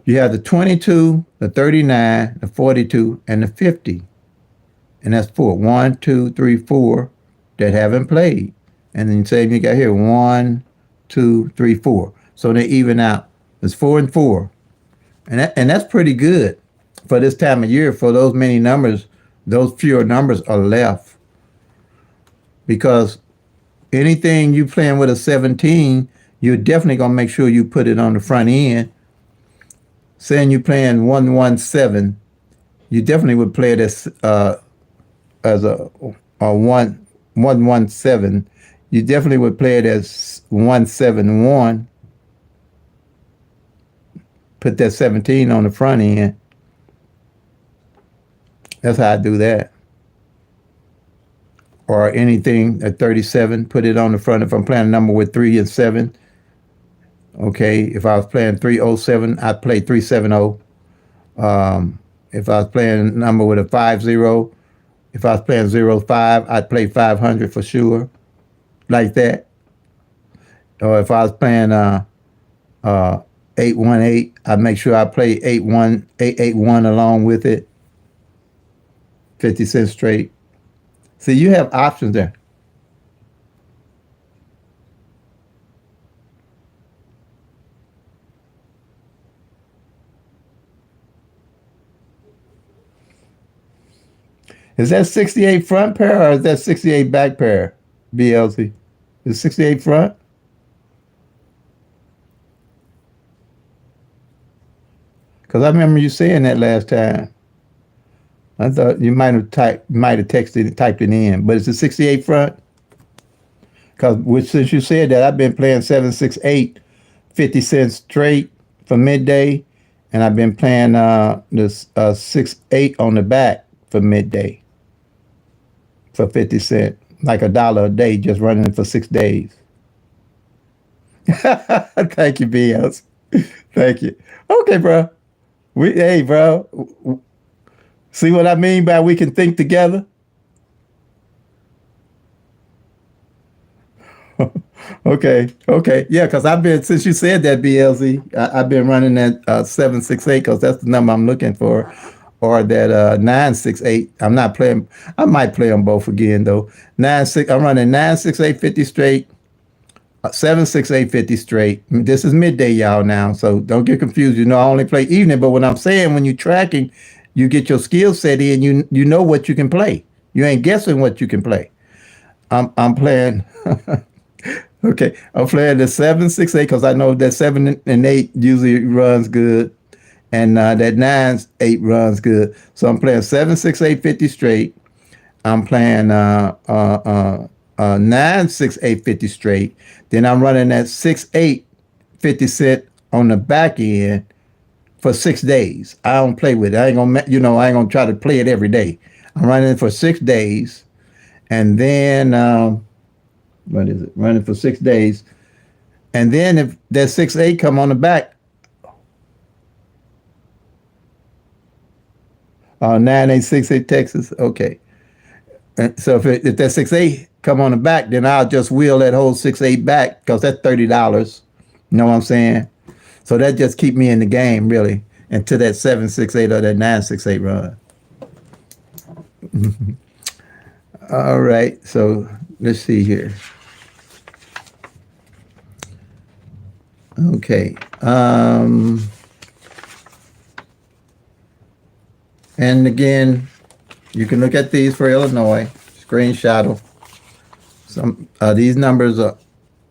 you have the 22, the 39, the 42, and the 50. And that's 4. 1, 2, 3, 4 that haven't played. And then same you got here, 1, 2, 3, 4. So they even out. It's 4 and 4. And that's pretty good for this time of year. For those many numbers, those fewer numbers are left. Because anything you playing with a 17, you're definitely going to make sure you put it on the front end saying you're playing 117, you definitely would play it as a 117. You definitely would play it as 171. Put that 17 on the front end. That's how I do that. Or anything at 37, put it on the front. If I'm playing a number with 3 and 7, okay. If I was playing 307, I'd play 370. If I was playing a number with a 50, if I was playing 05, I'd play 500 for sure, like that. Or if I was playing 818, I'd make sure I play 881 along with it, 50 cents straight. See, you have options there. Is that 68 front pair or is that 68 back pair, BLC? Is 68 front? Because I remember you saying that last time. I thought you might have typed it in, but it's a 68 front. Because since you said that, I've been playing 768, 50 cents straight for midday, and I've been playing this 68 on the back for midday for 50 cents, like $1 a day, just running for 6 days. Thank you, BS. Thank you. Okay, bro. Hey, bro. See what I mean by we can think together? Okay. Yeah, because I've been, since you said that, BLZ, I've been running that 768 because that's the number I'm looking for. Or that 968. I'm not playing, I might play them both again, though. I'm running 968 50 straight, 768 50 straight. This is midday, y'all, now, so don't get confused. You know, I only play evening, but what I'm saying, when you're tracking, you get your skill set in, you know what you can play. You ain't guessing what you can play. I'm playing. Okay, I'm playing the 768 because I know that 7 and 8 usually runs good, and that 9-8 runs good. So I'm playing 768 50 straight. I'm playing 968 50 straight. Then I'm running that 68 50 cent on the back end for 6 days. I don't play with it. I ain't gonna try to play it every day. I'm running it for 6 days, and then what is it? Running for 6 days, and then if that 6-8 come on the back, 9868 Texas. Okay, and so if that 6-8 come on the back, then I'll just wheel that whole 6-8 back because that's $30. You know what I'm saying? So that just keep me in the game really until that 768 or that 968 run. All right, so let's see here. Okay. And again, you can look at these for Illinois. Screenshot them. Some these numbers are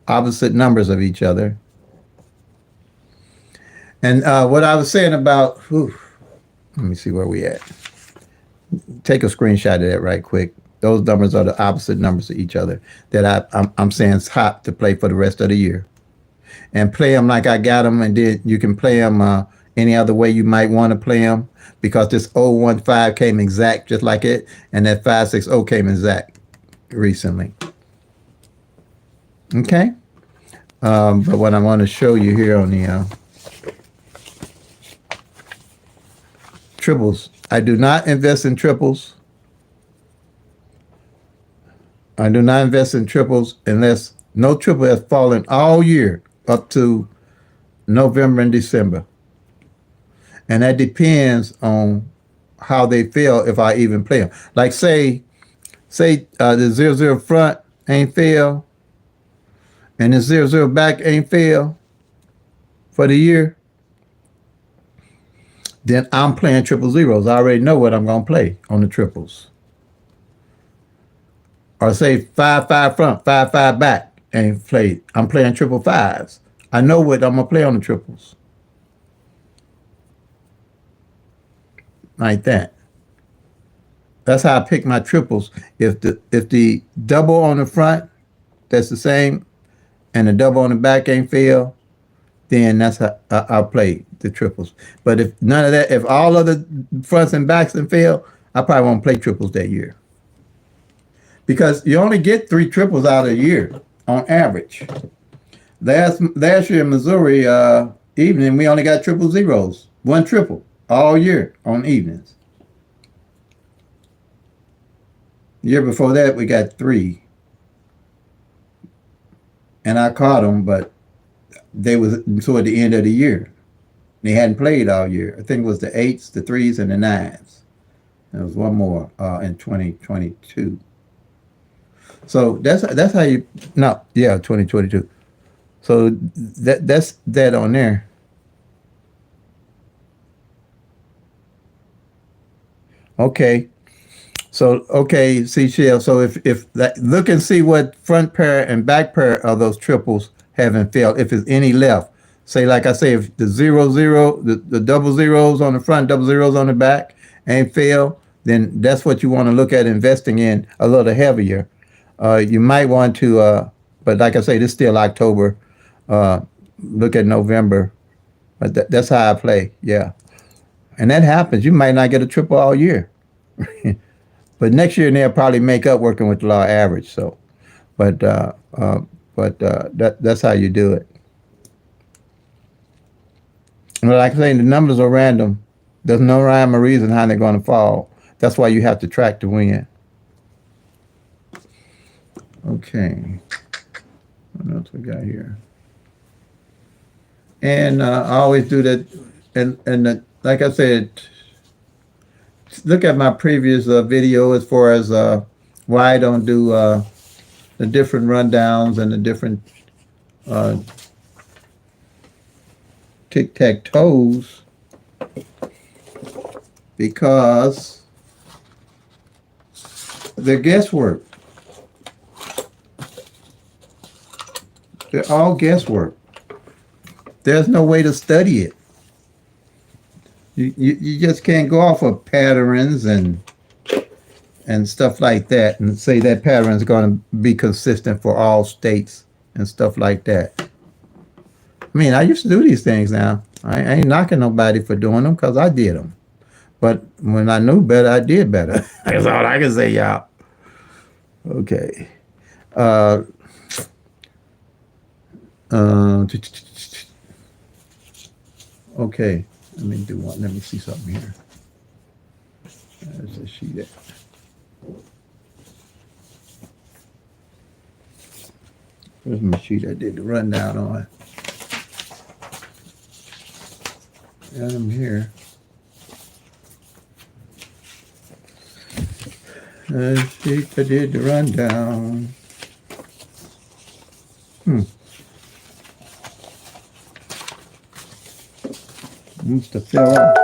opposite numbers of each other. And what I was saying about, let me see where we at. Take a screenshot of that right quick. Those numbers are the opposite numbers of each other that I'm saying is hot to play for the rest of the year. And play them like I got them, and then you can play them any other way you might want to play them, because this 015 came exact just like it, and that 560 came exact recently. Okay? But what I want to show you here on the triples, I do not invest in triples. I do not invest in triples unless no triple has fallen all year up to November and December. And that depends on how they feel if I even play them. Like say the 00 front ain't fail and the 00 back ain't fail for the year, then I'm playing triple zeros. I already know what I'm going to play on the triples. Or say 5-5 front, 5-5 back ain't played. I'm playing triple fives. I know what I'm going to play on the triples. like that. That's how I pick my triples. If the double on the front that's the same and the double on the back ain't fail, then that's how I'll play the triples. But if none of that, if all of the fronts and backs and fail, I probably won't play triples that year because you only get 3 triples out of a year on average. Last year in Missouri evening, we only got triple zeros, 1 triple all year on evenings. The year before that, we got 3, and I caught them, but they was toward the end of the year. They hadn't played all year. I think it was the 8s, the 3s, and the 9s. There was one more in 2022. So that's how you 2022. So that's that on there. Okay. So okay, see Shell. So if that, look and see what front pair and back pair of those triples haven't failed. If there's any left, say like I say, if the 0 0, the double zeros on the front, double zeros on the back ain't failed, then that's what you want to look at investing in a little heavier. You might want to, but like I say, this is still October. Look at November. But that's how I play. Yeah, and that happens. You might not get a triple all year. But next year they'll probably make up working with the law average. So, that's how you do it. But like I say, the numbers are random. There's no rhyme or reason how they're going to fall. That's why you have to track to win. Okay. What else we got here? And I always do that. And like I said, look at my previous video as far as why I don't do the different rundowns and the different tic-tac-toes, because they're guesswork. They're all guesswork. There's no way to study it. You just can't go off of patterns and stuff like that and say that pattern is going to be consistent for all states and stuff like that. I mean, I used to do these things now. I ain't knocking nobody for doing them because I did them. But when I knew better, I did better. That's all I can say, y'all. Okay. Okay. Let me do one. Let me see something here. There's a sheet there. Where's my sheet I did the rundown on? Got them here. Sheet I did the rundown. Must have fell off.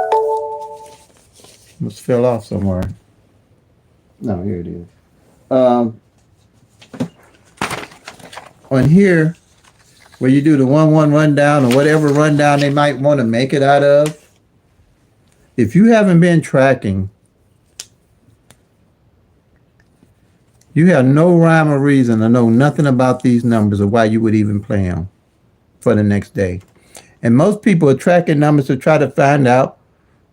Must fell off somewhere. No, here it is. On here, where you do the 1-1 rundown or whatever rundown they might want to make it out of, if you haven't been tracking, you have no rhyme or reason to know nothing about these numbers or why you would even play them for the next day. And most people are tracking numbers to try to find out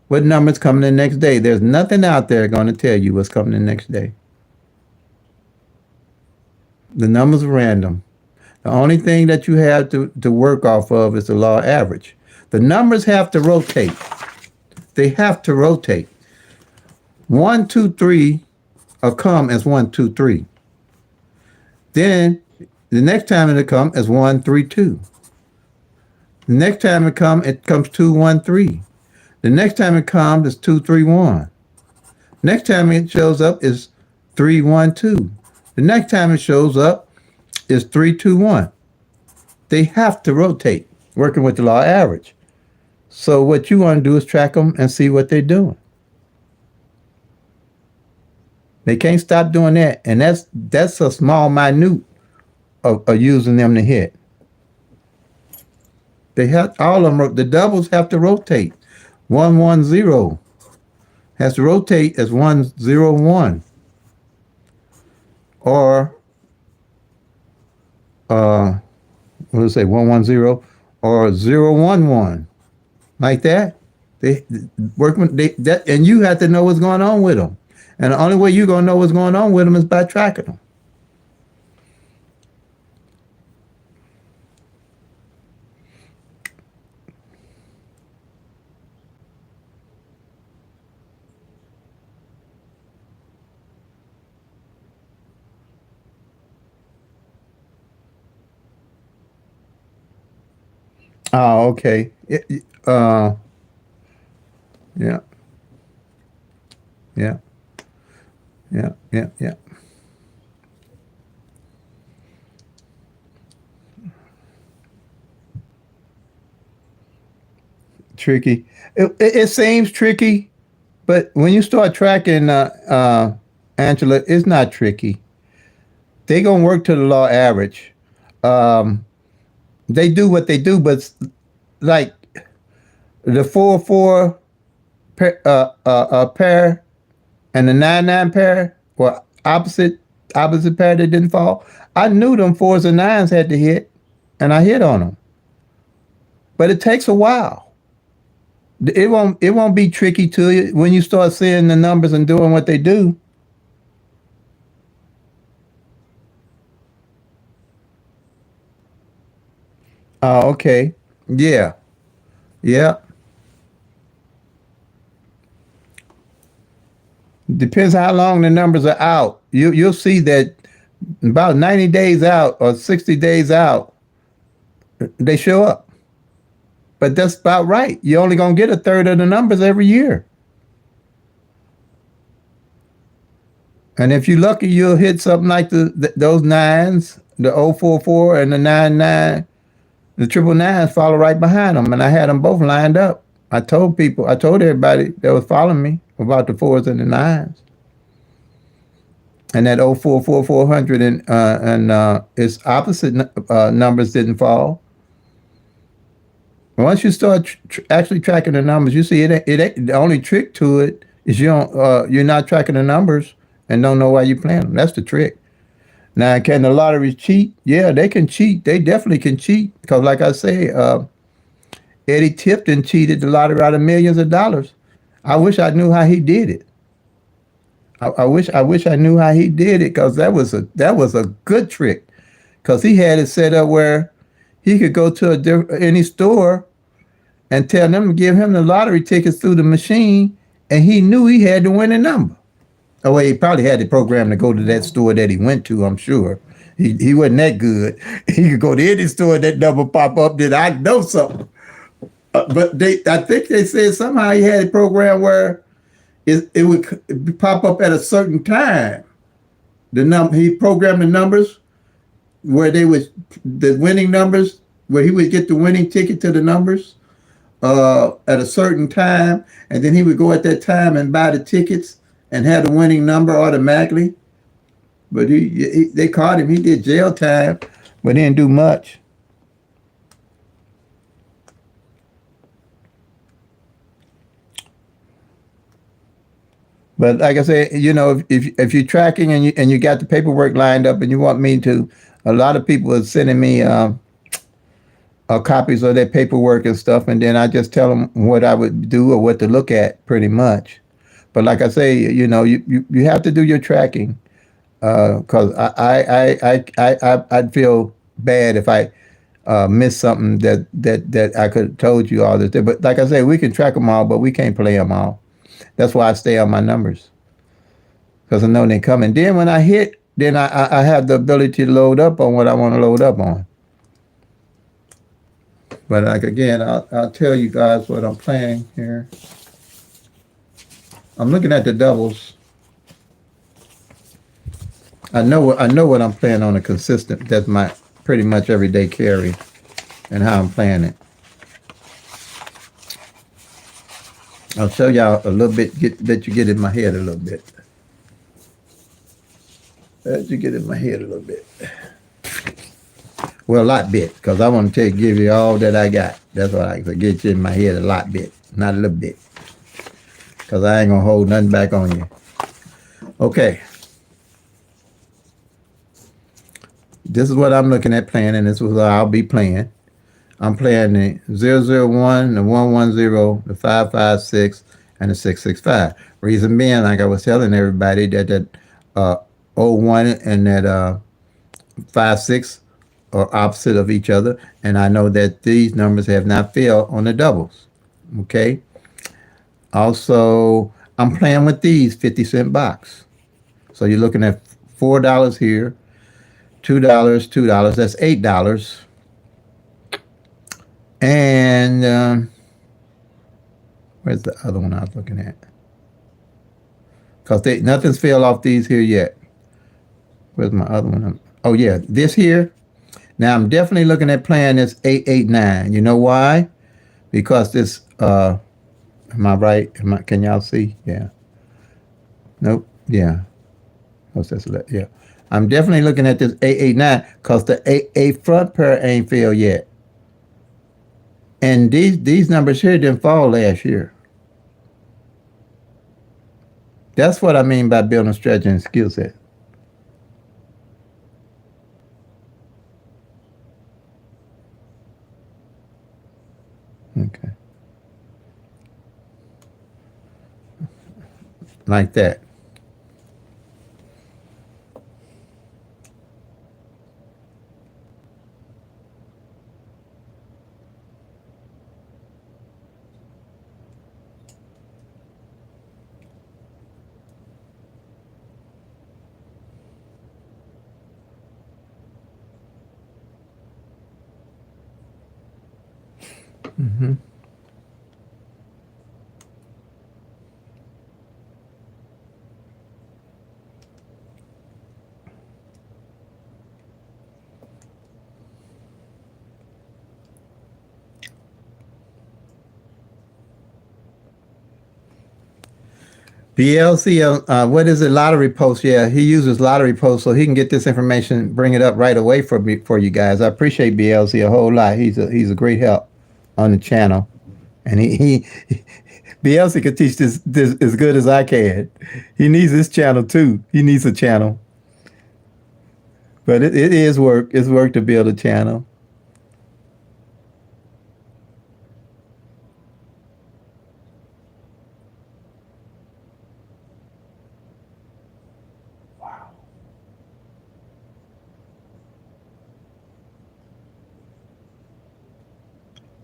what numbers coming the next day. There's nothing out there going to tell you what's coming the next day. The numbers are random. The only thing that you have to work off of is the law average. The numbers have to rotate. They have to rotate. 1, 2, 3 will come as 1, 2, 3. Then the next time it'll come as 1, 3, 2. The next time it comes 2, 1, 3. The next time it comes is 2, 3, 1. Next time it shows up is 3, 1, 2. The next time it shows up is 3, 2, 1. They have to rotate, working with the law average. So what you want to do is track them and see what they're doing. They can't stop doing that, and that's a small minute of using them to hit. They have all of them. The doubles have to rotate. 1, 1, 0 has to rotate as 101 or what do I say 110 or 011 like that. They work with that, and you have to know what's going on with them. And the only way you're gonna know what's going on with them is by tracking them. Oh, okay. Yeah, yeah, yeah. Tricky. It seems tricky, but when you start tracking, Angela, it's not tricky. They gonna work to the law average. Um, they do what they do, but like the 4-4 pair and the 9-9 pair were opposite pair that didn't fall. I knew them fours and nines had to hit, and I hit on them. But it takes a while. It won't be tricky to you when you start seeing the numbers and doing what they do. Oh, okay. Yeah. Yeah. Depends how long the numbers are out. You'll see that about 90 days out or 60 days out, they show up. But that's about right. You're only gonna get a third of the numbers every year. And if you're lucky, you'll hit something like those nines, the 044 and the 99, the triple nines follow right behind them. And I had them both lined up. I told everybody that was following me about the fours and the nines. And that 044 400 and its opposite numbers didn't fall. Once you start actually tracking the numbers, you see it. The only trick to it is you're not tracking the numbers and don't know why you're playing them. That's the trick. Now, can the lottery cheat? Yeah, they can cheat. They definitely can cheat because, like I say, Eddie Tipton cheated the lottery out of millions of dollars. I wish I knew how he did it. I wish I knew how he did it because that was a good trick because he had it set up where he could go to any store and tell them to give him the lottery tickets through the machine, and he knew he had the winning number. Oh, well, he probably had the program to go to that store that he went to, I'm sure. He wasn't that good. He could go to any store and that number pop up, then I know something. But I think they said somehow he had a program where it would pop up at a certain time. He programmed the numbers where the winning numbers, where he would get the winning ticket to the numbers at a certain time, and then he would go at that time and buy the tickets and have the winning number automatically. But they caught him. He did jail time, but he didn't do much. But like I said, if you're tracking and you got the paperwork lined up and you want me to, a lot of people are sending me copies of their paperwork and stuff, and then I just tell them what I would do or what to look at, pretty much. But like I say, you have to do your tracking because I'd feel bad if I missed something that I could have told you all this. But like I say, we can track them all, but we can't play them all. That's why I stay on my numbers because I know they're coming. Then when I hit, then I have the ability to load up on what I want to load up on. But like again, I'll tell you guys what I'm playing here. I'm looking at the doubles. I know what I'm playing on a consistent. That's my pretty much everyday carry, and how I'm playing it. I'll show y'all a little bit. Let you get in my head a little bit. Let you get in my head a little bit. Well, a lot bit, because I want to give you all that I got. That's what I get you in my head a lot bit, not a little bit. because I ain't going to hold nothing back on you. Okay. This is what I'm looking at playing, and this is what I'll be playing. I'm playing the 001, the 110, the 556, and the 665. Reason being, like I was telling everybody, that uh, 01 and that 56 are opposite of each other, and I know that these numbers have not failed on the doubles. Okay. Also, I'm playing with these 50-cent box. So you're looking at $4 here, $2, $2. That's $8. And where's the other one I was looking at? Because nothing's fell off these here yet. Where's my other one? Oh, yeah, this here. Now, I'm definitely looking at playing this 889. You know why? Because this, am I right? Can y'all see? Yeah. Nope. Yeah. What's this? Yeah. I'm definitely looking at this 889 because the A front pair ain't fell yet. And these numbers here didn't fall last year. That's what I mean by building strategy and skill set. Okay. Like that. Mm-hmm. BLC, what is it? Lottery post. Yeah, he uses lottery post so he can get this information, bring it up right away for me, for you guys. I appreciate BLC a whole lot. He's a great help on the channel, and he BLC could teach this as good as I can. He needs this channel too. He needs a channel, but it is work. It's work to build a channel.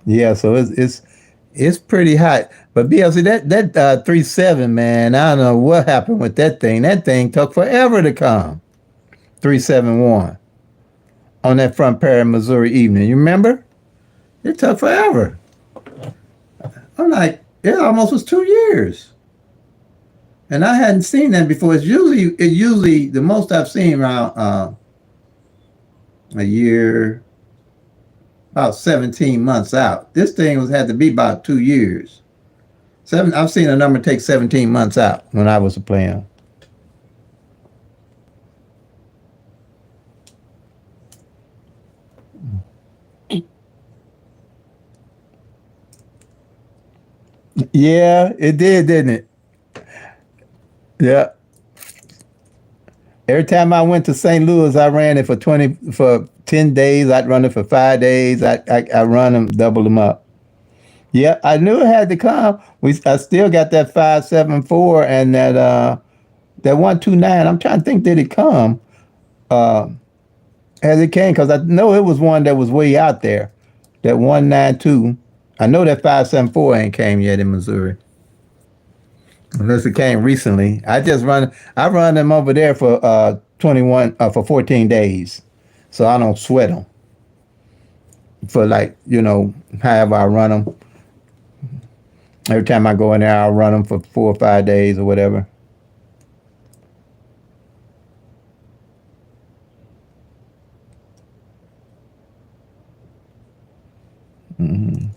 Yeah, so it's pretty hot. But BLC, that 3.7, man, I don't know what happened with that thing. That thing took forever to come. 371 on that front pair of Missouri evening. You remember? It took forever. I'm like, it almost was 2 years. And I hadn't seen that before. It's usually the most I've seen around a year, about 17 months out. This thing had to be about 2 years. I've seen a number take 17 months out when I was playing. Yeah, it did, didn't it? Yeah. Every time I went to St. Louis, I ran it for 10 days. I'd run it for 5 days. I run them, double them up. Yeah, I knew it had to come. I still got that 574 and that 129. I'm trying to think, did it come? Uh, as it came, because I know it was one that was way out there. That 192. I know that 574 ain't came yet in Missouri. Unless it came recently. I run them over there for 21 for 14 days. So I don't sweat them. For like, however I run them. Every time I go in there, I'll run them for 4 or 5 days or whatever. Hmm.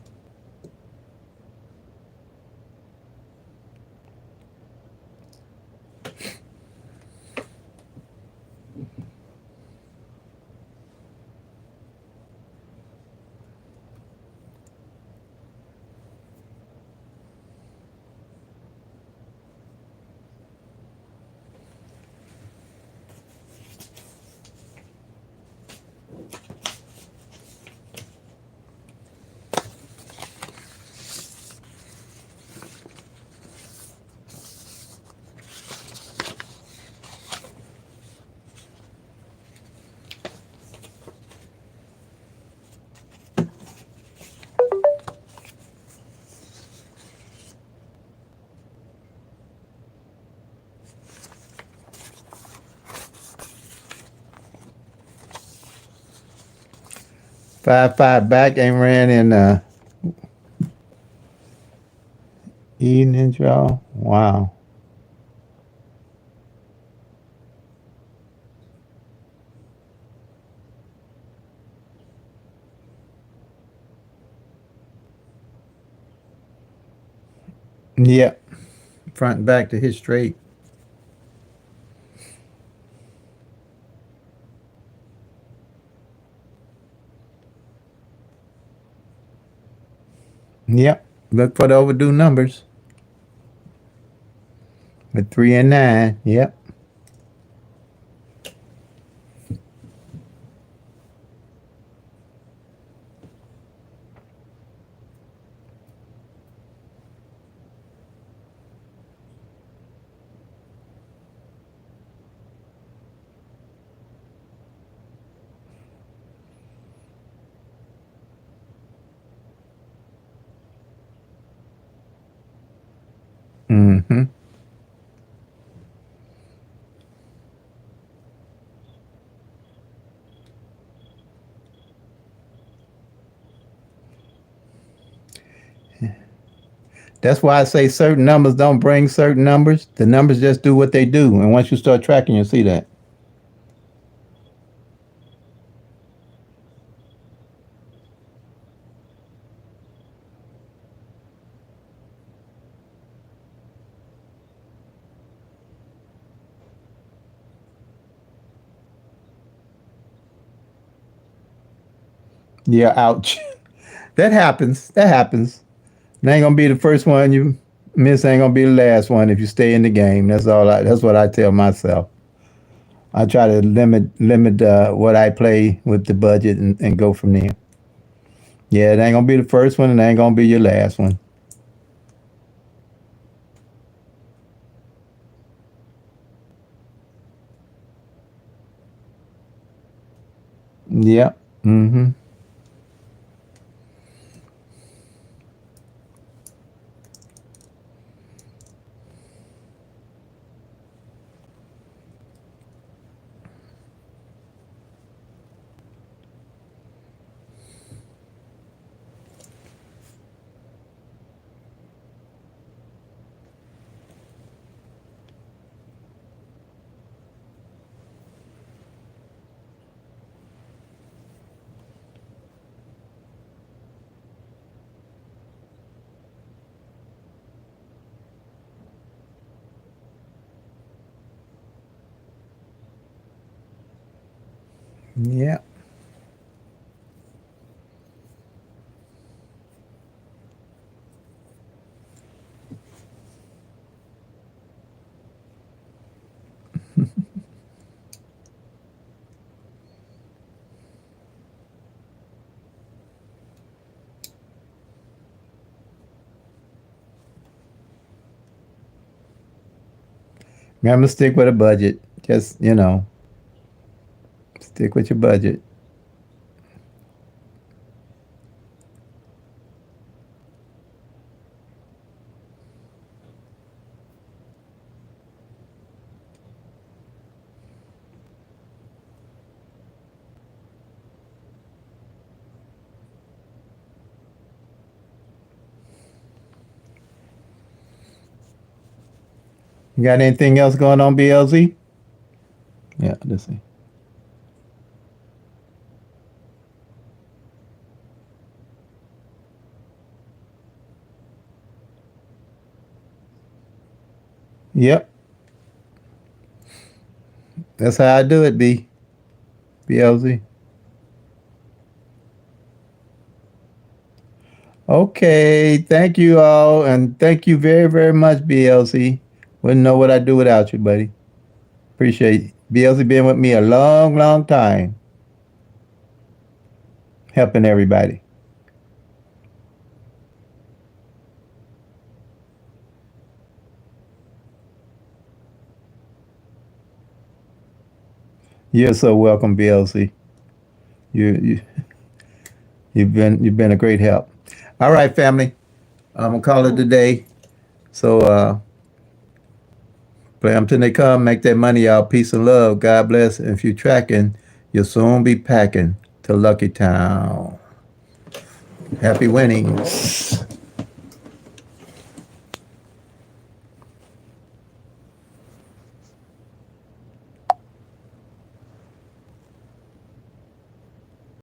5-5 back and ran in evening draw. Wow. Yep. Front and back to hit straight. Yep. Look for the overdue numbers with 3 and 9. Yep. Mm-hmm. That's why I say certain numbers don't bring certain numbers. The numbers just do what they do. And once you start tracking, you'll see that. Yeah, ouch. That happens. That happens. It ain't gonna be the first one you miss. Ain't gonna be the last one if you stay in the game. That's all. That's what I tell myself. I try to limit what I play with the budget and go from there. Yeah, it ain't gonna be the first one, and it ain't gonna be your last one. Yep. Mm-hmm. Yep. Remember, stick with a budget. Just stick with your budget. You got anything else going on, BLZ? Yeah, let's see. Yep, that's how I do it, BLZ. Okay, thank you all, and thank you very, very much, BLZ. Wouldn't know what I'd do without you, buddy. Appreciate BLZ being with me a long, long time, helping everybody. You're so welcome, BLZ. You you've been a great help. All right, family. I'm gonna call it a day. So play them till they come. Make that money, y'all. Peace and love. God bless. And if you're tracking, you'll soon be packing. to Lucky Town. Happy winning.